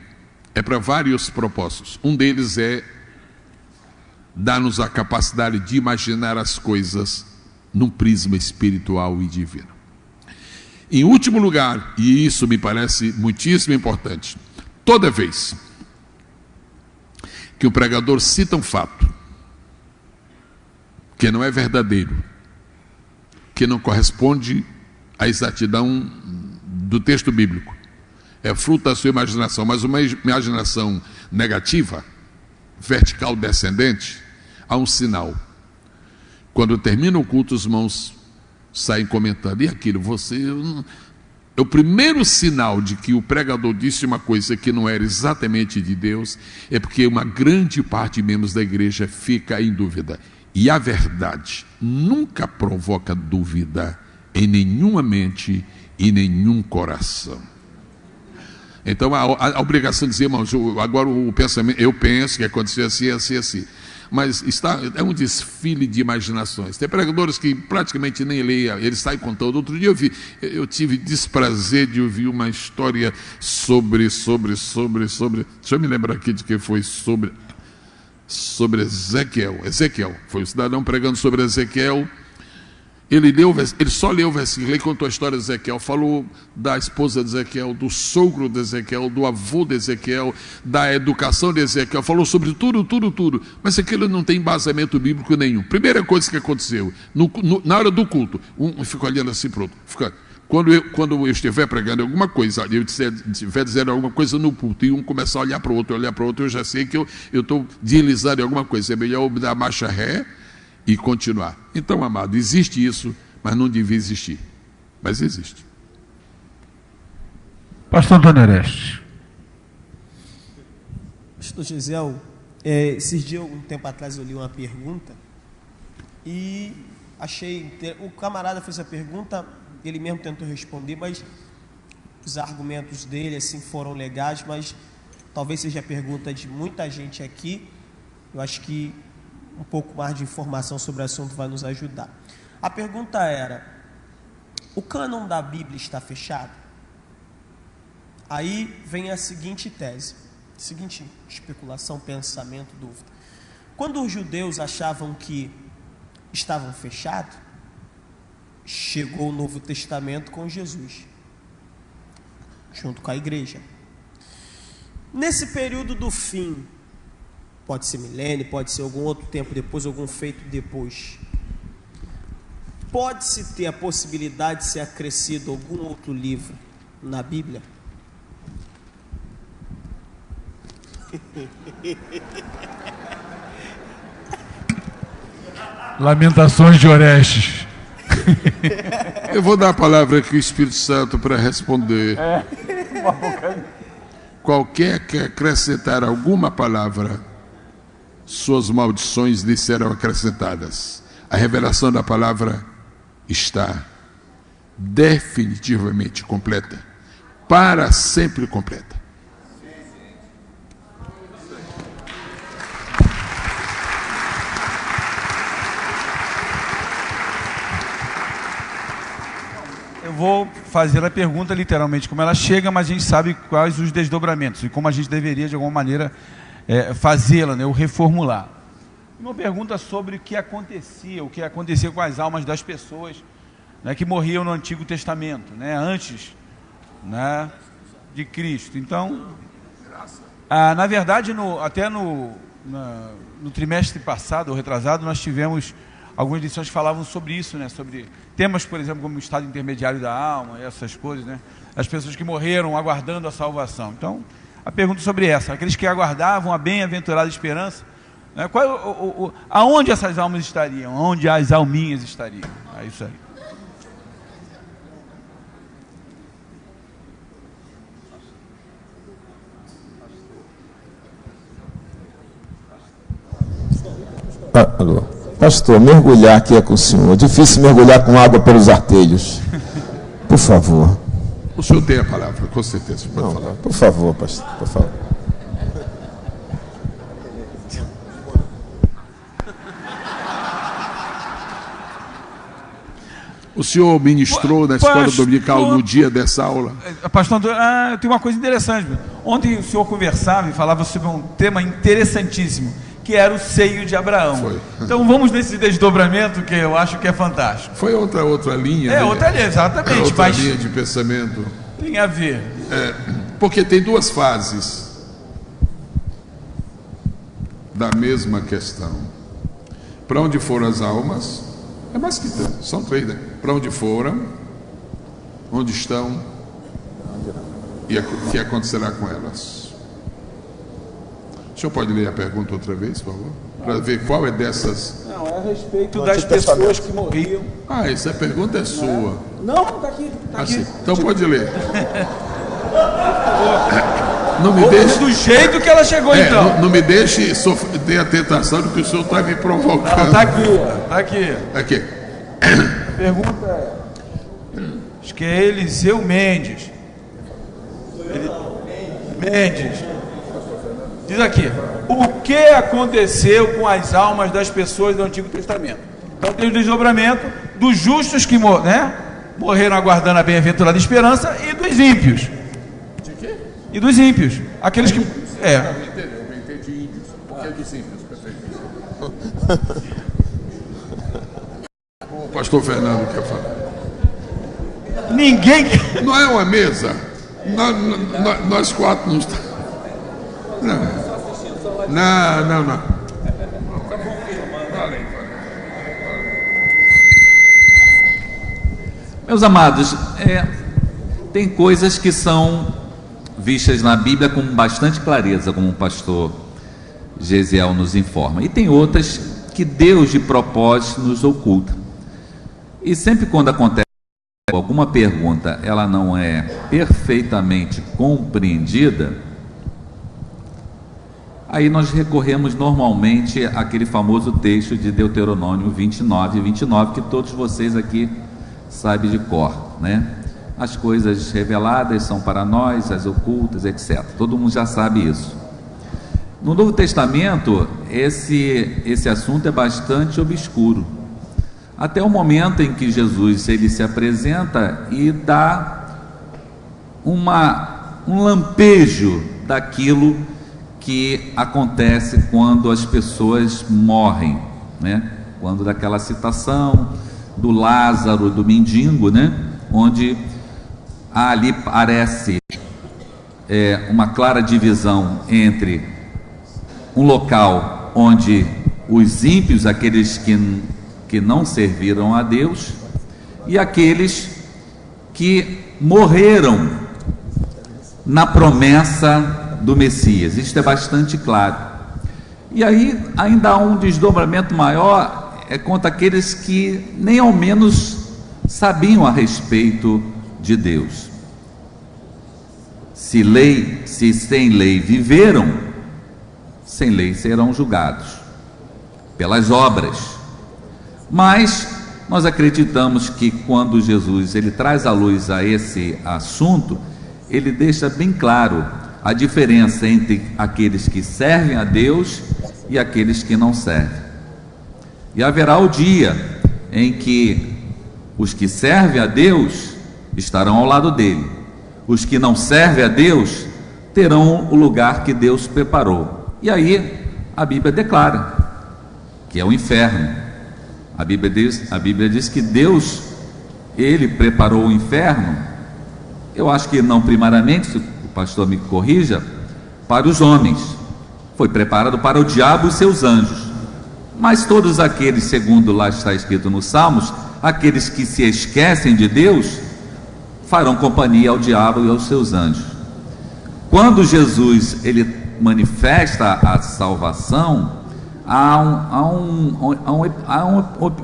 é para vários propósitos. Um deles é dar-nos a capacidade de imaginar as coisas num prisma espiritual e divino. Em último lugar, e isso me parece muitíssimo importante, toda vez que o pregador cita um fato que não é verdadeiro, que não corresponde à exatidão do texto bíblico, é fruto da sua imaginação, mas uma imaginação negativa, vertical descendente, há um sinal. Quando termina o culto, os irmãos saem comentando, e aquilo, o primeiro sinal de que o pregador disse uma coisa que não era exatamente de Deus, é porque uma grande parte de membros da igreja fica em dúvida. E a verdade nunca provoca dúvida em nenhuma mente e nenhum coração. Então a obrigação de dizer, irmãos, agora o pensamento, eu penso que aconteceu assim, assim, assim. Mas é um desfile de imaginações. Tem pregadores que praticamente nem leem, eles saem contando. Outro dia eu tive desprazer de ouvir uma história sobre. Deixa eu me lembrar aqui de que foi sobre Ezequiel. Ezequiel, foi um cidadão pregando sobre Ezequiel. Ele só leu o versículo, ele contou a história de Ezequiel, falou da esposa de Ezequiel, do sogro de Ezequiel, do avô de Ezequiel, da educação de Ezequiel, falou sobre tudo, mas aquilo não tem embasamento bíblico nenhum. Primeira coisa que aconteceu, na hora do culto, um ficou olhando assim para o outro, quando eu estiver pregando alguma coisa, eu estiver dizendo alguma coisa no culto, e um começar a olhar para o outro, eu já sei que eu estou deslizando em alguma coisa, é melhor eu dar marcha ré e continuar. Então, amado, existe isso, mas não devia existir. Mas existe. Pastor Antônio Orestes. Pastor Gesiel, esses dias, um tempo atrás, eu li uma pergunta e achei... O camarada fez a pergunta, ele mesmo tentou responder, mas os argumentos dele assim foram legais, mas talvez seja a pergunta de muita gente aqui. Eu acho que um pouco mais de informação sobre o assunto vai nos ajudar. A pergunta era: o cânon da Bíblia está fechado? Aí vem a seguinte tese, seguinte especulação, pensamento, dúvida. Quando os judeus achavam que estavam fechados, chegou o Novo Testamento com Jesus, junto com a igreja. Nesse período do fim, pode ser milênio, pode ser algum outro tempo depois, algum feito depois, pode-se ter a possibilidade de ser acrescido algum outro livro na Bíblia? Lamentações de Orestes. Eu vou dar a palavra aqui ao Espírito Santo para responder. Qualquer que acrescentar alguma palavra, suas maldições lhe serão acrescentadas. A revelação da palavra está definitivamente completa, para sempre completa. Eu vou fazer a pergunta literalmente como ela chega, mas a gente sabe quais os desdobramentos e como a gente deveria, de alguma maneira, fazê-la, né, ou reformular. Uma pergunta sobre o que acontecia com as almas das pessoas, né, que morriam no Antigo Testamento, né, antes, né, de Cristo. Então, na verdade, até no trimestre passado, ou retrasado, nós tivemos algumas lições que falavam sobre isso, né, sobre temas, por exemplo, como o estado intermediário da alma, essas coisas, né, as pessoas que morreram aguardando a salvação. Então, a pergunta sobre essa, aqueles que aguardavam a bem-aventurada esperança, né, aonde essas almas estariam? Aonde as alminhas estariam? É isso aí. Alô. Pastor, mergulhar aqui é com o senhor. Difícil mergulhar com água pelos artelhos. Por favor. O senhor tem a palavra, com certeza. Pode falar. Por favor, pastor, por favor. O senhor ministrou na escola dominical no dia dessa aula? Pastor, tem uma coisa interessante. Ontem o senhor conversava e falava sobre um tema interessantíssimo, que era o seio de Abraão. Foi. Então vamos nesse desdobramento que eu acho que é fantástico. Foi outra linha. Outra linha, exatamente. Outra linha de pensamento. Tem a ver. Porque tem duas fases da mesma questão. Para onde foram as almas? É mais que tanto, são três, né? Para onde foram, onde estão e o que acontecerá com elas. O senhor pode ler a pergunta outra vez, por favor? Para ver qual é dessas. Não, é a respeito das pessoas que morriam. Essa pergunta é sua. Não, está aqui. Tá aqui. Então pode ler. Não me deixe. Do jeito que ela chegou, então. Não me deixe ter a tentação de que o senhor está me provocando. Está aqui, está aqui. Aqui. A pergunta é: acho que é Eliseu Mendes. Mendes. Diz aqui: o que aconteceu com as almas das pessoas do Antigo Testamento? Então tem o desdobramento dos justos que morreram aguardando a bem-aventurada esperança e dos ímpios. De quê? E dos ímpios. Aqueles que. Eu entendi índios. Porque é dos ímpios, perfeito. O pastor Fernando quer falar. Ninguém. Não é uma mesa. Nós quatro não estamos. Não. Meus amados, tem coisas que são vistas na Bíblia com bastante clareza, como o pastor Gesiel nos informa, e tem outras que Deus de propósito nos oculta. E sempre quando acontece alguma pergunta, ela não é perfeitamente compreendida, aí nós recorremos normalmente àquele famoso texto de Deuteronômio 29, que todos vocês aqui sabem de cor, né? As coisas reveladas são para nós, as ocultas, etc. Todo mundo já sabe isso. No Novo Testamento, esse assunto é bastante obscuro, até o momento em que Jesus ele se apresenta e dá um lampejo daquilo que acontece quando as pessoas morrem, né? Quando daquela citação do Lázaro, do mendigo, né? Onde ali parece uma clara divisão entre um local onde os ímpios, aqueles que não serviram a Deus, e aqueles que morreram na promessa do Messias. Isto é bastante claro. E aí ainda há um desdobramento maior, contra aqueles que nem ao menos sabiam a respeito de Deus. Se sem lei viveram, sem lei serão julgados pelas obras. Mas nós acreditamos que quando Jesus ele traz à luz a esse assunto, ele deixa bem claro a diferença entre aqueles que servem a Deus e aqueles que não servem. E haverá o dia em que os que servem a Deus estarão ao lado dele, os que não servem a Deus terão o lugar que Deus preparou. E aí a Bíblia declara que é o inferno. A Bíblia diz que Deus ele preparou o inferno. Eu acho que não primariamente, se o pastor me corrija, para os homens, foi preparado para o diabo e seus anjos. Mas todos aqueles, segundo lá está escrito nos Salmos, aqueles que se esquecem de Deus, farão companhia ao diabo e aos seus anjos. Quando Jesus ele manifesta a salvação, há um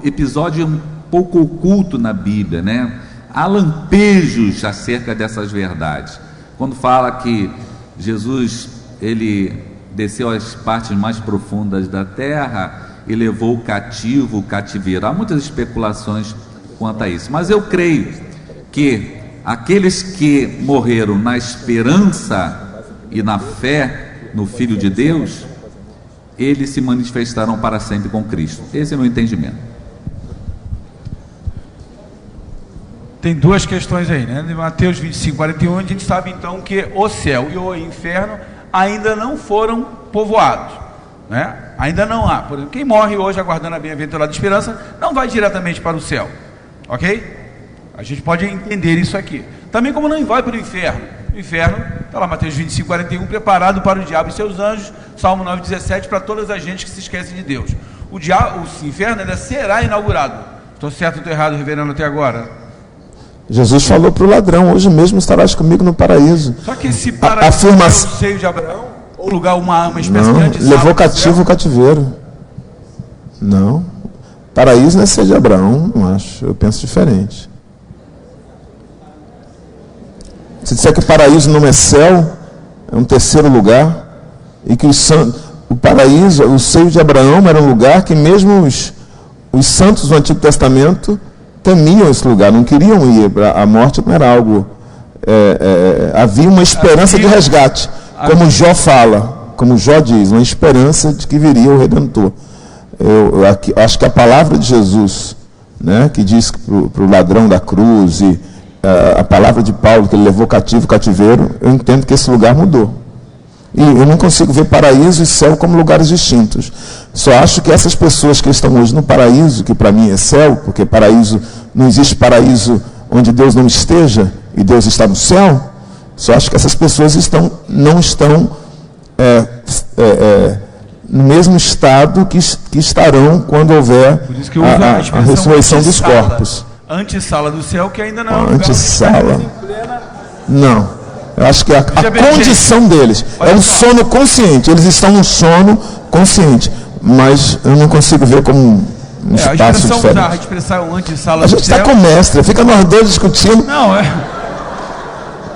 episódio um pouco oculto na Bíblia, né? Há lampejos acerca dessas verdades. Quando fala que Jesus ele desceu às partes mais profundas da terra e levou o cativo, o cativeiro. Há muitas especulações quanto a isso, mas eu creio que aqueles que morreram na esperança e na fé no Filho de Deus, eles se manifestarão para sempre com Cristo. Esse é o meu entendimento. Tem duas questões aí, né? De Mateus 25, 41, a gente sabe então que o céu e o inferno ainda não foram povoados, né? Ainda não há. Por exemplo, quem morre hoje aguardando a bem-aventurada esperança não vai diretamente para o céu, ok? A gente pode entender isso aqui. Também como não vai para o inferno. O inferno, está lá Mateus 25, 41, preparado para o diabo e seus anjos, Salmo 9, 17, para todas as gente que se esquecem de Deus. O inferno ainda será inaugurado. Estou certo ou estou errado, reverendo, até agora? Jesus falou para o ladrão: hoje mesmo estarás comigo no paraíso. Só que esse paraíso é o seio de Abraão, ou lugar, uma espécie de antessala. Levou cativo o cativeiro. Não. Paraíso não é seio de Abraão, não acho. Eu penso diferente. Se disser que o paraíso não é céu, é um terceiro lugar, e que o paraíso, o seio de Abraão, era um lugar que mesmo os santos do Antigo Testamento temiam esse lugar, não queriam ir. A morte não era algo... havia uma esperança de resgate, como Jó fala, como Jó diz, uma esperança de que viria o Redentor. Eu acho que a palavra de Jesus, né, que diz para o ladrão da cruz, e a palavra de Paulo, que ele levou cativo o cativeiro, eu entendo que esse lugar mudou. E eu não consigo ver paraíso e céu como lugares distintos. Só acho que essas pessoas que estão hoje no paraíso, que para mim é céu, porque paraíso, não existe paraíso onde Deus não esteja, e Deus está no céu, só acho que essas pessoas não estão no mesmo estado que estarão quando houver a ressurreição dos corpos. Antessala do céu, que ainda não é um antessala. Não. Eu acho que a condição deles é um sono consciente. Eles estão num sono consciente, mas eu não consigo ver como um espaço diferente. A expressão antessala do céu. A gente está com o mestre, fica nós dois discutindo. Não,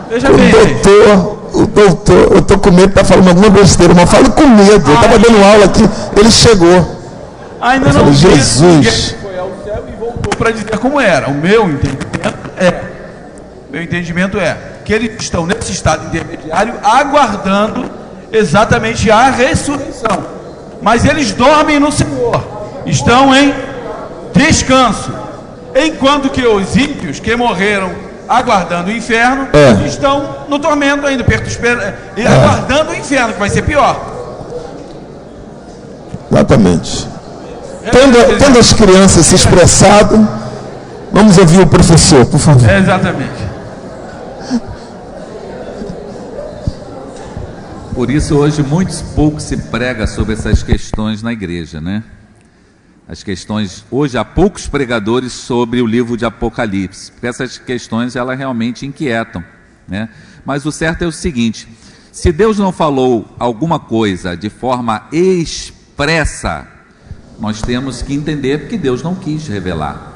veja bem. O doutor, eu estou com medo de estar falando alguma besteira, mas falo com medo. Eu estava dando aula aqui, ele chegou. Ainda eu não falei, Jesus. Foi ao céu e voltou para dizer como era. O meu entendimento é que eles estão nesse estado intermediário aguardando exatamente a ressurreição. Mas eles dormem no Senhor. Estão em descanso, enquanto que os ímpios que morreram aguardando o inferno estão no tormento ainda, aguardando o inferno, que vai ser pior. Exatamente. Tendo as crianças se expressado, vamos ouvir o professor, por favor. Exatamente. Por isso hoje pouco se prega sobre essas questões na igreja, né? As questões, hoje há poucos pregadores sobre o livro de Apocalipse, porque essas questões elas realmente inquietam, né? Mas o certo é o seguinte: se Deus não falou alguma coisa de forma expressa, nós temos que entender porque Deus não quis revelar.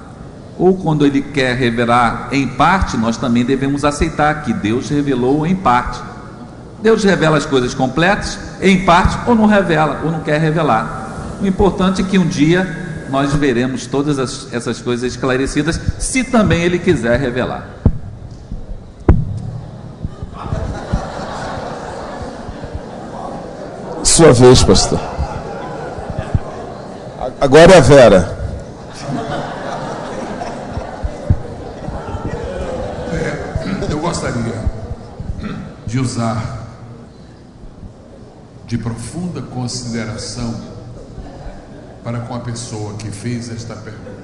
Ou quando Ele quer revelar em parte, nós também devemos aceitar que Deus revelou em parte. Deus revela as coisas completas em parte, ou não revela, ou não quer revelar. O importante é que um dia nós veremos todas essas coisas esclarecidas, se também Ele quiser revelar. Sua vez, pastor. Agora é a Vera. Eu gostaria de usar de profunda consideração para com a pessoa que fez esta pergunta.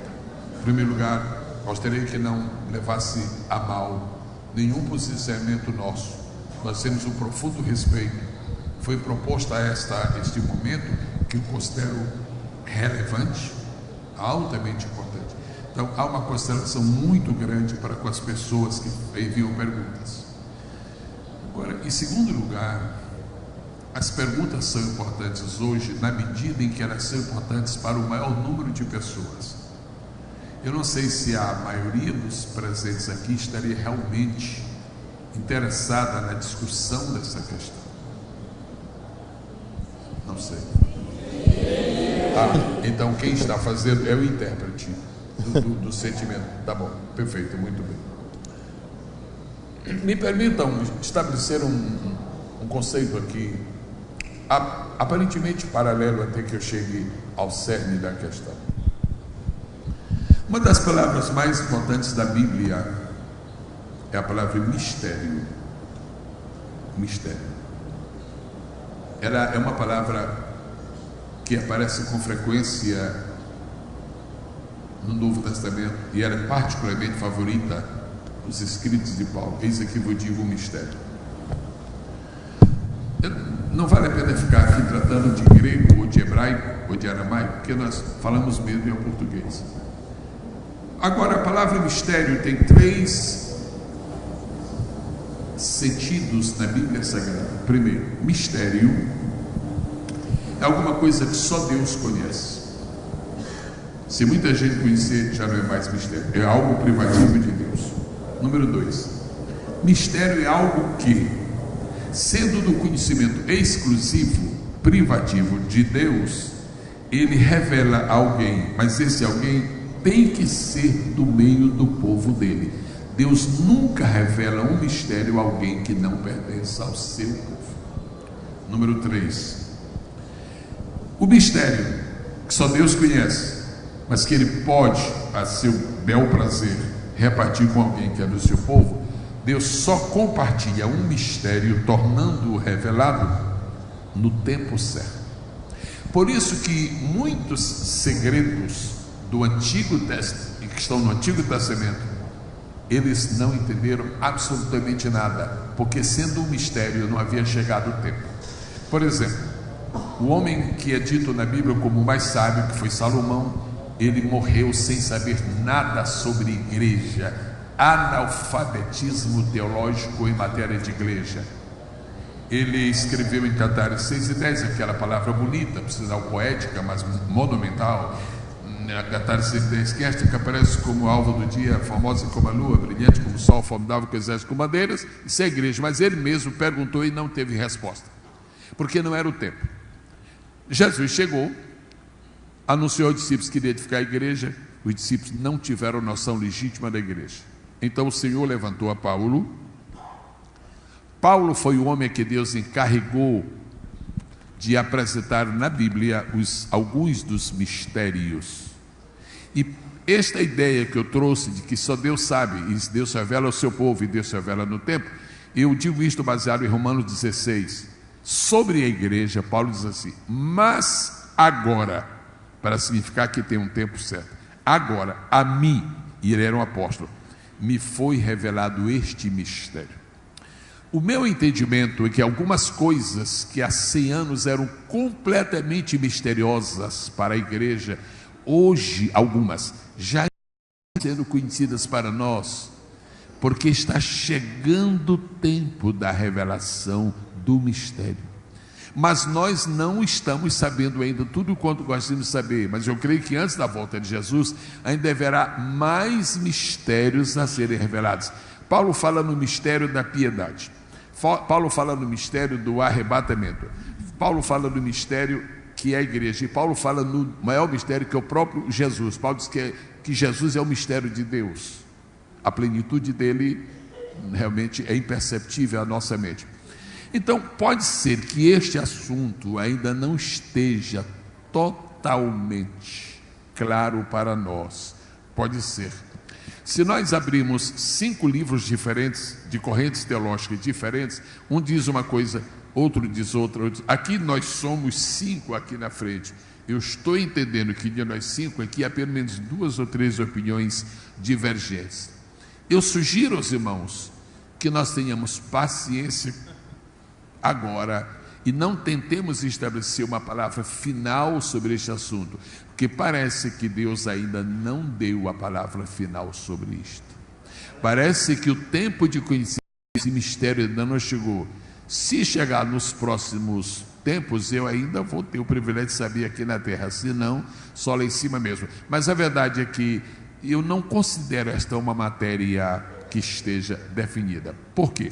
Em primeiro lugar, gostaria que não levasse a mal nenhum posicionamento nosso. Nós temos um profundo respeito. Foi proposto a este momento que eu considero relevante, altamente importante. Então, há uma consideração muito grande para com as pessoas que enviam perguntas. Agora, em segundo lugar, as perguntas são importantes hoje na medida em que elas são importantes para o maior número de pessoas. Eu não sei se a maioria dos presentes aqui estaria realmente interessada na discussão dessa questão. Não sei. Então quem está fazendo é o intérprete do sentimento. Tá bom, perfeito, muito bem. Me permitam estabelecer um conceito aqui, aparentemente paralelo até que eu chegue ao cerne da questão. Uma das palavras mais importantes da Bíblia é a palavra mistério. Mistério. Ela é uma palavra que aparece com frequência no Novo Testamento e ela é particularmente favorita nos escritos de Paulo. Eis aqui eu digo o mistério. Não vale a pena ficar aqui tratando de grego ou de hebraico ou de aramaico, porque nós falamos mesmo em português. Agora, a palavra mistério tem 3 sentidos na Bíblia Sagrada. Primeiro, mistério é alguma coisa que só Deus conhece. Se muita gente conhecer, já não é mais mistério, é algo privativo de Deus. Número 2, mistério é algo que, sendo do conhecimento exclusivo, privativo de Deus, Ele revela a alguém, mas esse alguém tem que ser do meio do povo dele. Deus nunca revela um mistério a alguém que não pertence ao seu povo. Número 3, o mistério que só Deus conhece, mas que Ele pode, a seu bel prazer, repartir com alguém que é do seu povo. Deus só compartilha um mistério, tornando-o revelado no tempo certo. Por isso que muitos segredos do Antigo Testamento, que estão no Antigo Testamento, eles não entenderam absolutamente nada, porque sendo um mistério não havia chegado o tempo. Por exemplo, o homem que é dito na Bíblia como o mais sábio, que foi Salomão, ele morreu sem saber nada sobre igreja, analfabetismo teológico em matéria de igreja. Ele escreveu em Cantares 6:10, aquela palavra bonita, por sinal poética, mas monumental. Cantares 6:10, que esta que aparece como alvo do dia, formosa como a lua, brilhante como o sol, formidável que exército com bandeiras, isso é igreja. Mas ele mesmo perguntou e não teve resposta, porque não era o tempo. Jesus chegou, anunciou aos discípulos que iria edificar a igreja. Os discípulos não tiveram noção legítima da igreja. Então o Senhor levantou a Paulo. Paulo foi o homem que Deus encarregou de apresentar na Bíblia alguns dos mistérios. E esta ideia que eu trouxe de que só Deus sabe, e Deus se revela ao seu povo e Deus se revela no tempo, eu digo isto baseado em Romanos 16. Sobre a igreja, Paulo diz assim: mas agora, para significar que tem um tempo certo, agora, a mim, e ele era um apóstolo, me foi revelado este mistério. O meu entendimento é que algumas coisas que há 100 anos eram completamente misteriosas para a igreja, hoje algumas já estão sendo conhecidas para nós, porque está chegando o tempo da revelação do mistério. Mas nós não estamos sabendo ainda tudo quanto gostaríamos de saber, mas eu creio que antes da volta de Jesus ainda haverá mais mistérios a serem revelados. Paulo fala no mistério da piedade, Paulo fala no mistério do arrebatamento, Paulo fala no mistério que é a igreja, e Paulo fala no maior mistério que é o próprio Jesus. Paulo diz que Jesus é o mistério de Deus, a plenitude dele realmente é imperceptível à nossa mente. Então pode ser que este assunto ainda não esteja totalmente claro para nós, pode ser. Se nós abrirmos 5 livros diferentes, de correntes teológicas diferentes, um diz uma coisa, outro diz outra. Aqui nós somos 5 aqui na frente. Eu estou entendendo que de nós 5 aqui há pelo menos 2 ou 3 opiniões divergentes. Eu sugiro aos irmãos que nós tenhamos paciência agora e não tentemos estabelecer uma palavra final sobre este assunto, porque parece que Deus ainda não deu a palavra final sobre isto. Parece que o tempo de conhecer esse mistério ainda não chegou. Se chegar nos próximos tempos, eu ainda vou ter o privilégio de saber aqui na terra, se não, só lá em cima mesmo. Mas a verdade é que eu não considero esta uma matéria que esteja definida. Por quê?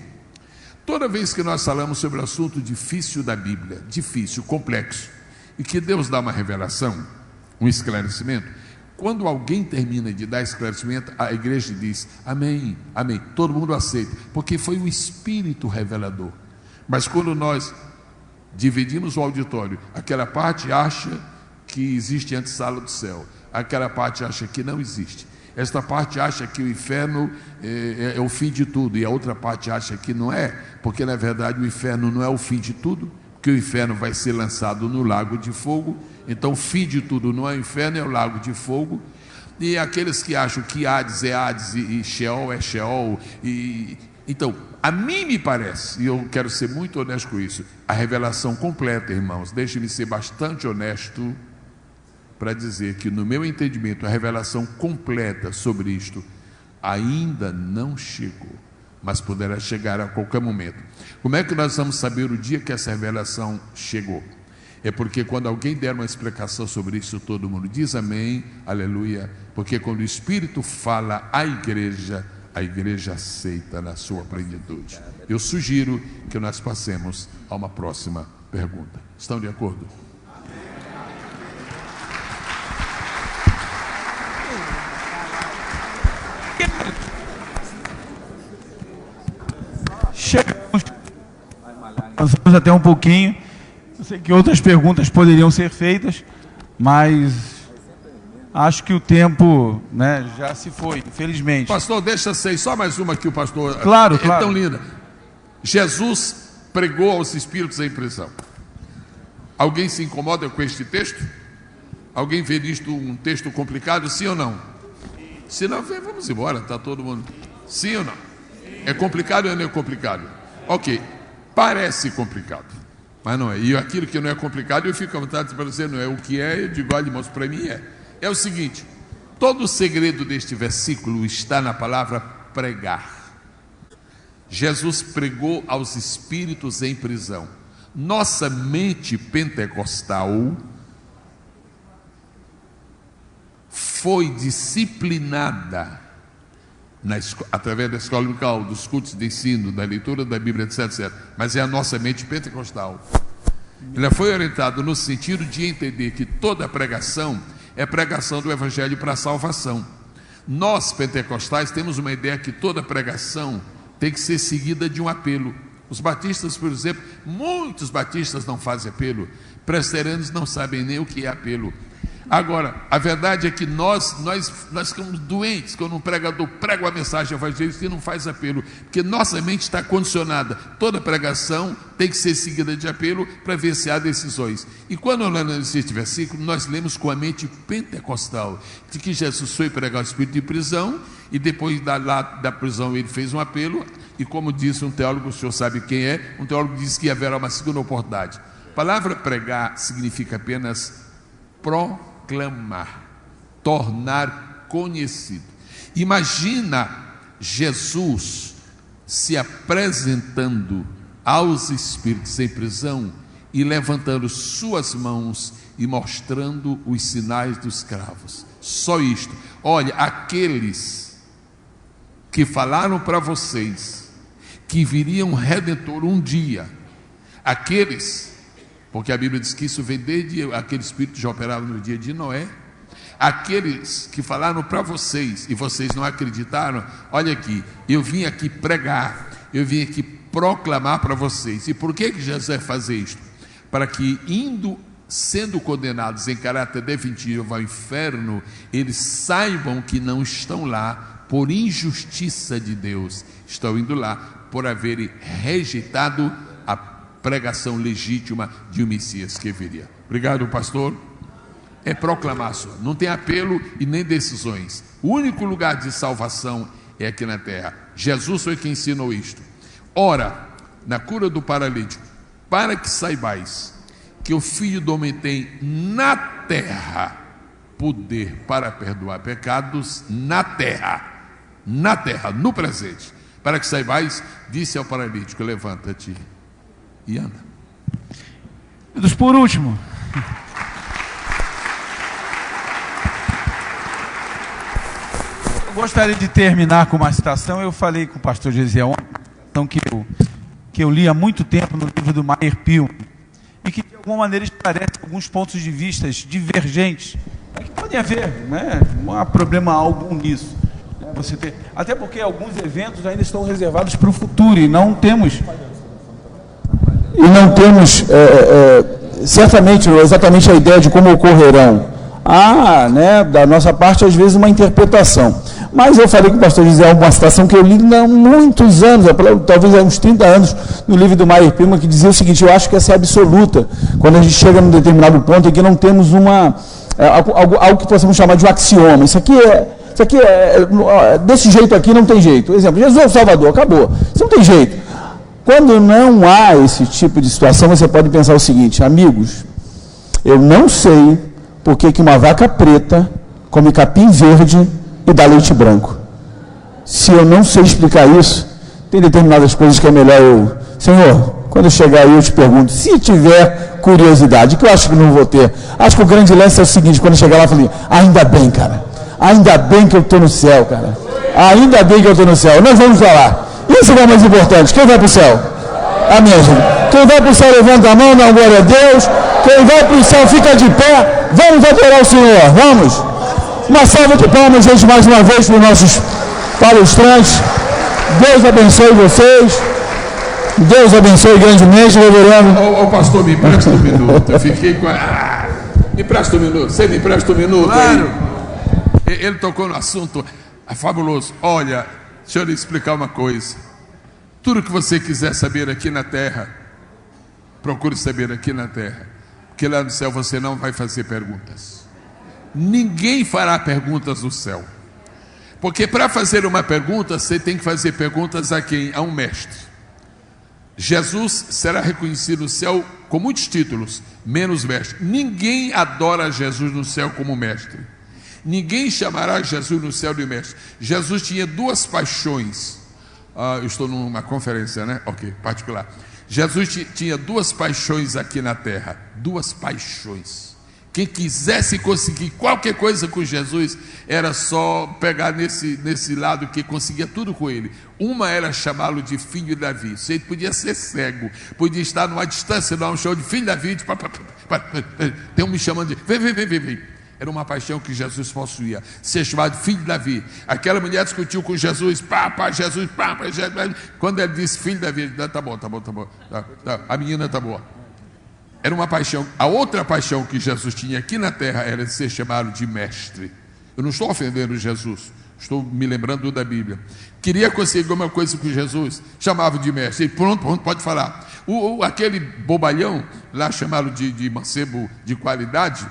Toda vez que nós falamos sobre o assunto difícil da Bíblia, difícil, complexo, e que Deus dá uma revelação, um esclarecimento, quando alguém termina de dar esclarecimento, a igreja diz, amém, amém, todo mundo aceita, porque foi o Espírito revelador. Mas quando nós dividimos o auditório, aquela parte acha que existe antessala do céu, aquela parte acha que não existe, esta parte acha que o inferno é o fim de tudo, e a outra parte acha que não é, porque na verdade o inferno não é o fim de tudo, porque o inferno vai ser lançado no lago de fogo. Então o fim de tudo não é o inferno, é o lago de fogo. E aqueles que acham que Hades é Hades e Sheol é Sheol, então a mim me parece, e eu quero ser muito honesto com isso, a revelação completa, irmãos, deixe-me ser bastante honesto para dizer que no meu entendimento a revelação completa sobre isto ainda não chegou, mas poderá chegar a qualquer momento. Como é que nós vamos saber o dia que essa revelação chegou? É porque quando alguém der uma explicação sobre isso, todo mundo diz amém, aleluia, porque quando o Espírito fala à igreja, a igreja aceita na sua plenitude. Eu sugiro que nós passemos a uma próxima pergunta. Estão de acordo? Chegamos, avançamos até um pouquinho. Eu sei que outras perguntas poderiam ser feitas, mas acho que o tempo, né, já se foi, infelizmente. Pastor, deixa ser só mais uma que o pastor... Claro, é claro. Tão linda. Jesus pregou aos espíritos em prisão. Alguém se incomoda com este texto? Alguém vê nisto um texto complicado, sim ou não? Se não, vamos embora, está todo mundo... Sim ou não? É complicado ou não é complicado? Ok, parece complicado, mas não é. E aquilo que não é complicado, eu fico à vontade para dizer, não é o que é, eu digo, olha, irmãos, para mim é. É o seguinte, todo o segredo deste versículo está na palavra pregar. Jesus pregou aos espíritos em prisão. Nossa mente pentecostal foi disciplinada através da escola local, dos cultos de ensino, da leitura da Bíblia, etc, etc. Mas é a nossa mente pentecostal. Ela foi orientada no sentido de entender que toda pregação é pregação do Evangelho para a salvação. Nós, pentecostais, temos uma ideia que toda pregação tem que ser seguida de um apelo. Os batistas, por exemplo, muitos batistas não fazem apelo. Presbiterianos não sabem nem o que é apelo. Agora, a verdade é que nós ficamos doentes quando um pregador prega uma mensagem evangélica e não faz apelo, porque nossa mente está condicionada. Toda pregação tem que ser seguida de apelo para ver se há decisões. E quando lemos este versículo, nós lemos com a mente pentecostal, de que Jesus foi pregar o espírito de prisão, e depois da prisão ele fez um apelo, e como disse um teólogo, o senhor sabe quem é, um teólogo disse que haverá uma segunda oportunidade. A palavra pregar significa apenas proclamar, tornar conhecido. Imagina Jesus se apresentando aos espíritos em prisão e levantando suas mãos e mostrando os sinais dos cravos. Só isto. Olha, aqueles que falaram para vocês que viria um Redentor um dia, aqueles, porque a Bíblia diz que isso vem desde aquele espírito que já operava no dia de Noé, aqueles que falaram para vocês e vocês não acreditaram, olha aqui, eu vim aqui pregar, eu vim aqui proclamar para vocês. E por que Jesus vai fazer isto? Para que, sendo condenados em caráter definitivo ao inferno, eles saibam que não estão lá por injustiça de Deus, estão indo lá por haverem rejeitado a pregação legítima de um Messias que viria. Obrigado, pastor. É proclamar só, não tem apelo e nem decisões. O único lugar de salvação é aqui na terra. Jesus foi quem ensinou isto. Ora, na cura do paralítico, para que saibais que o Filho do Homem tem na terra poder para perdoar pecados, na terra, no presente. Para que saibais, disse ao paralítico: levanta-te e anda. Por último, eu gostaria de terminar com uma citação. Eu falei com o pastor Gesiel ontem, que eu li há muito tempo no livro do Meyer Pillman, e que de alguma maneira esclarece alguns pontos de vista divergentes, que podem haver, né? Não há problema algum nisso. Até porque alguns eventos ainda estão reservados para o futuro e não temos certamente exatamente a ideia de como ocorrerão. Né, da nossa parte, às vezes, uma interpretação. Mas eu falei com o pastor Gisele uma citação que eu li há muitos anos, talvez há uns 30 anos, no livro do Meyer Pillman, que dizia o seguinte: eu acho que essa é absoluta, quando a gente chega num determinado ponto em que não temos algo que possamos chamar de um axioma. Isso aqui é desse jeito aqui, não tem jeito. Exemplo, Jesus é o Salvador, acabou. Isso não tem jeito. Quando não há esse tipo de situação, você pode pensar o seguinte: amigos, eu não sei por que uma vaca preta come capim verde e dá leite branco. Se eu não sei explicar isso, tem determinadas coisas que é melhor Senhor, quando eu chegar aí eu te pergunto, se tiver curiosidade, que eu acho que não vou ter. Acho que o grande lance é o seguinte: quando eu chegar lá, eu falei, ainda bem, cara, ainda bem que eu estou no céu, cara, ainda bem que eu estou no céu. Nós vamos falar, isso é o mais importante. Quem vai para o céu? Amém, gente. Quem vai para o céu levanta a mão, dá glória a Deus. Quem vai para o céu fica de pé. Vamos adorar o Senhor, vamos. Uma salva de palmas, gente, mais uma vez para os nossos palestrantes. Deus abençoe vocês. Deus abençoe grandemente, reverendo. Ô pastor, me empresta um minuto. Eu fiquei com me empresta um minuto. Você me empresta um minuto? Claro. Aí? Ele tocou no assunto fabuloso. Olha, deixa eu lhe explicar uma coisa. Tudo que você quiser saber aqui na terra, procure saber aqui na terra, porque lá no céu você não vai fazer perguntas. Ninguém fará perguntas no céu, porque para fazer uma pergunta você tem que fazer perguntas a quem? A um mestre. Jesus será reconhecido no céu com muitos títulos, menos mestre. Ninguém adora Jesus no céu como mestre. Ninguém chamará Jesus no céu de mestre. Jesus tinha duas paixões. Eu estou numa conferência, né? Ok, particular. Jesus tinha duas paixões aqui na terra. Duas paixões. Quem quisesse conseguir qualquer coisa com Jesus, era só pegar nesse lado que conseguia tudo com ele. Uma era chamá-lo de filho de Davi. Você podia ser cego, podia estar numa distância, dar um show de filho de Davi. Tem um me chamando de vem. Era uma paixão que Jesus possuía, ser chamado de filho de Davi. Aquela mulher discutiu com Jesus, Jesus. Quando ele disse filho de Davi, ele disse, tá bom. A menina tá boa. Era uma paixão. A outra paixão que Jesus tinha aqui na terra era de ser chamado de mestre. Eu não estou ofendendo Jesus, estou me lembrando da Bíblia. Queria conseguir alguma coisa que Jesus chamava de mestre. Ele, pronto, pode falar. Aquele bobalhão lá chamado de mancebo de qualidade,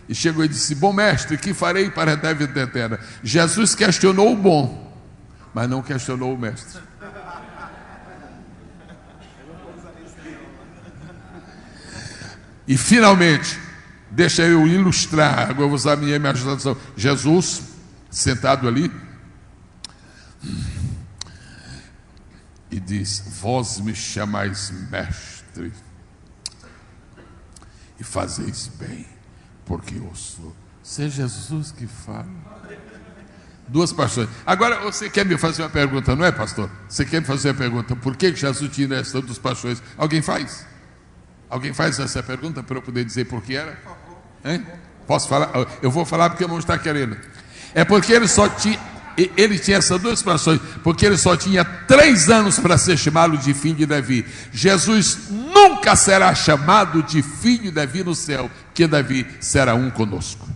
e chegou e disse: bom mestre, que farei para a vida eterna? Jesus questionou o bom, mas não questionou o mestre. E finalmente, deixa eu ilustrar, agora eu vou usar a minha imaginação. Jesus, sentado ali, e diz: vós me chamais mestre, e fazeis bem, porque eu sou. Se é Jesus que fala. Duas paixões. Agora, você quer me fazer uma pergunta, não é, pastor? Você quer me fazer uma pergunta, por que Jesus tinha essas duas paixões? Alguém faz? Alguém faz essa pergunta para eu poder dizer por que era? Hein? Posso falar? Eu vou falar porque o irmão está querendo. É porque ele tinha essas duas paixões, porque ele só tinha 3 anos para ser chamado de filho de Davi. Jesus nunca será chamado de filho de Davi no céu, que Davi será um conosco.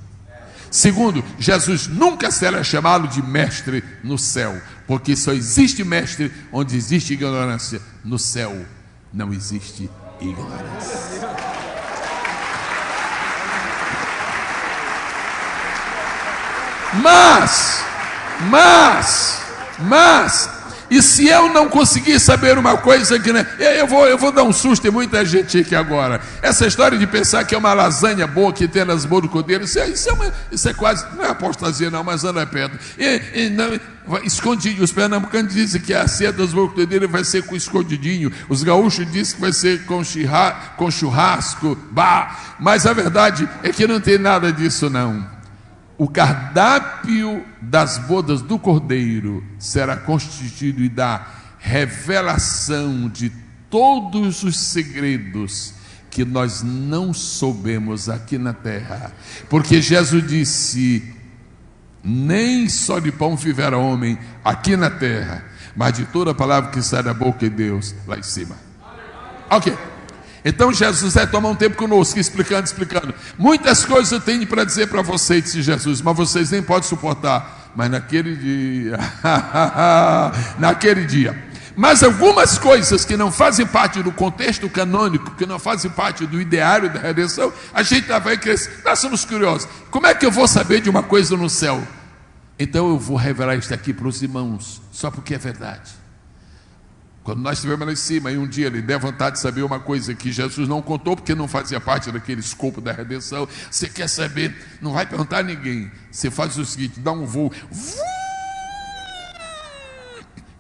Segundo, Jesus nunca será chamado de mestre no céu, porque só existe mestre onde existe ignorância. No céu não existe ignorância. Mas, e se eu não conseguir saber uma coisa que, né, eu vou dar um susto, tem muita gente aqui agora. Essa história de pensar que é uma lasanha boa que tem nas boas do cordeiro, isso é quase, não é apostasia não, mas anda perto. Escondidinho, os pernambucanos dizem que a ceia das boas do cordeiro vai ser com escondidinho, os gaúchos dizem que vai ser com churrasco, mas a verdade é que não tem nada disso não. O cardápio das bodas do Cordeiro será constituído da revelação de todos os segredos que nós não soubemos aqui na terra. Porque Jesus disse: nem só de pão viverá homem aqui na terra, mas de toda a palavra que sai da boca de Deus lá em cima. Ok. Então Jesus vai tomar um tempo conosco, explicando. Muitas coisas eu tenho para dizer para vocês, disse Jesus, mas vocês nem podem suportar. Mas naquele dia, mas algumas coisas que não fazem parte do contexto canônico, que não fazem parte do ideário da redenção, a gente vai crescer. Nós somos curiosos. Como é que eu vou saber de uma coisa no céu? Então eu vou revelar isso aqui para os irmãos, só porque é verdade. Quando nós estivermos lá em cima e um dia ele der vontade de saber uma coisa que Jesus não contou, porque não fazia parte daquele escopo da redenção, você quer saber, não vai perguntar a ninguém. Você faz o seguinte: dá um voo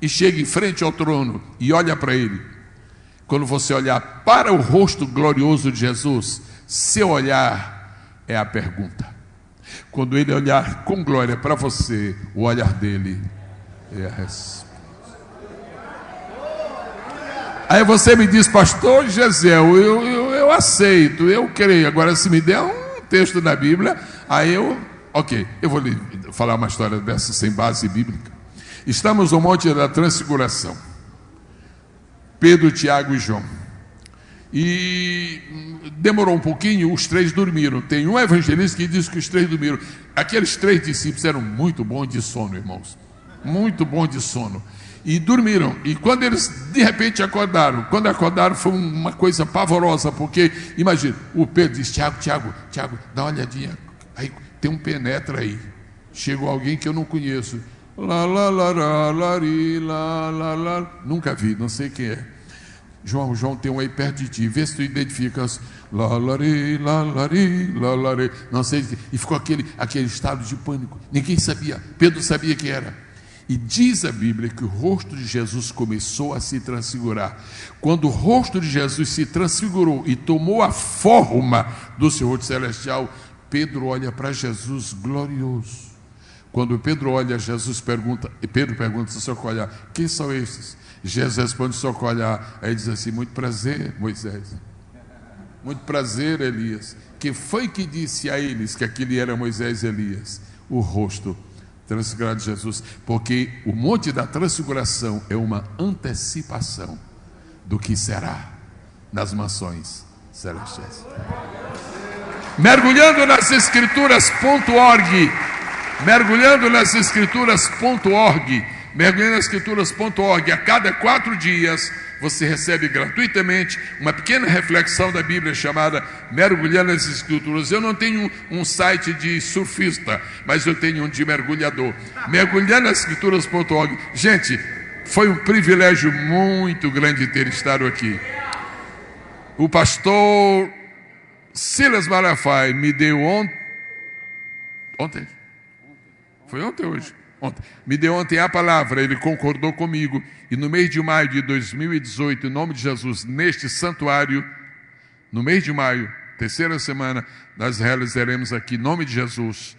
e chega em frente ao trono e olha para ele. Quando você olhar para o rosto glorioso de Jesus, seu olhar é a pergunta. Quando ele olhar com glória para você, o olhar dele é a resposta. Aí você me diz: pastor Gesiel, eu aceito, eu creio. Agora, se me der um texto da Bíblia, aí eu vou lhe falar uma história dessa sem base bíblica. Estamos no Monte da Transfiguração, Pedro, Tiago e João, e demorou um pouquinho, os 3 dormiram. Tem um evangelista que diz que os 3 dormiram. Aqueles 3 discípulos eram muito bons de sono, irmãos, muito bons de sono. E dormiram, e quando eles de repente acordaram, foi uma coisa pavorosa, porque imagina, o Pedro diz: Tiago, dá uma olhadinha, aí tem um penetra aí, chegou alguém que eu não conheço, nunca vi, não sei quem é. João, tem um aí perto de ti, vê se tu identificas, não sei, e ficou aquele estado de pânico, ninguém sabia, Pedro sabia quem era. E diz a Bíblia que o rosto de Jesus começou a se transfigurar. Quando o rosto de Jesus se transfigurou e tomou a forma do seu rosto celestial, Pedro olha para Jesus glorioso. Quando Pedro olha, Pedro pergunta ao seu olhar: quem são esses? Jesus responde ao seu olhar, aí diz assim: muito prazer, Moisés. Muito prazer, Elias. Quem foi que disse a eles que aquele era Moisés e Elias? O rosto transfigurado de Jesus, porque o Monte da Transfiguração é uma antecipação do que será nas mansões celestiais. Mergulhando nas escrituras.org. Mergulhando nas escrituras.org. Mergulhando nas escrituras.org. A cada 4 dias você recebe gratuitamente uma pequena reflexão da Bíblia chamada Mergulhando nas Escrituras. Eu não tenho um site de surfista, mas eu tenho um de mergulhador. Mergulhando nas escrituras.org. Gente, foi um privilégio muito grande ter estado aqui. O pastor Silas Malafaia me deu ontem. Foi ontem ou hoje? Ontem. Me deu ontem a palavra, ele concordou comigo. E no mês de maio de 2018, em nome de Jesus, neste santuário, no mês de maio, terceira semana, nós realizaremos aqui, em nome de Jesus,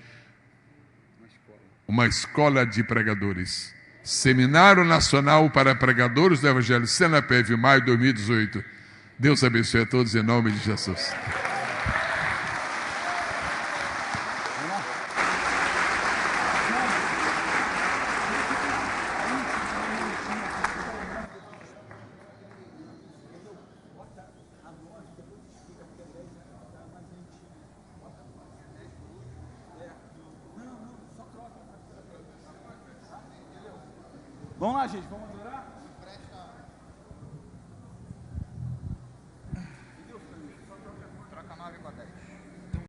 uma escola de pregadores. Seminário Nacional para Pregadores do Evangelho, Senapev, maio de 2018. Deus abençoe a todos em nome de Jesus. Vamos lá, gente, vamos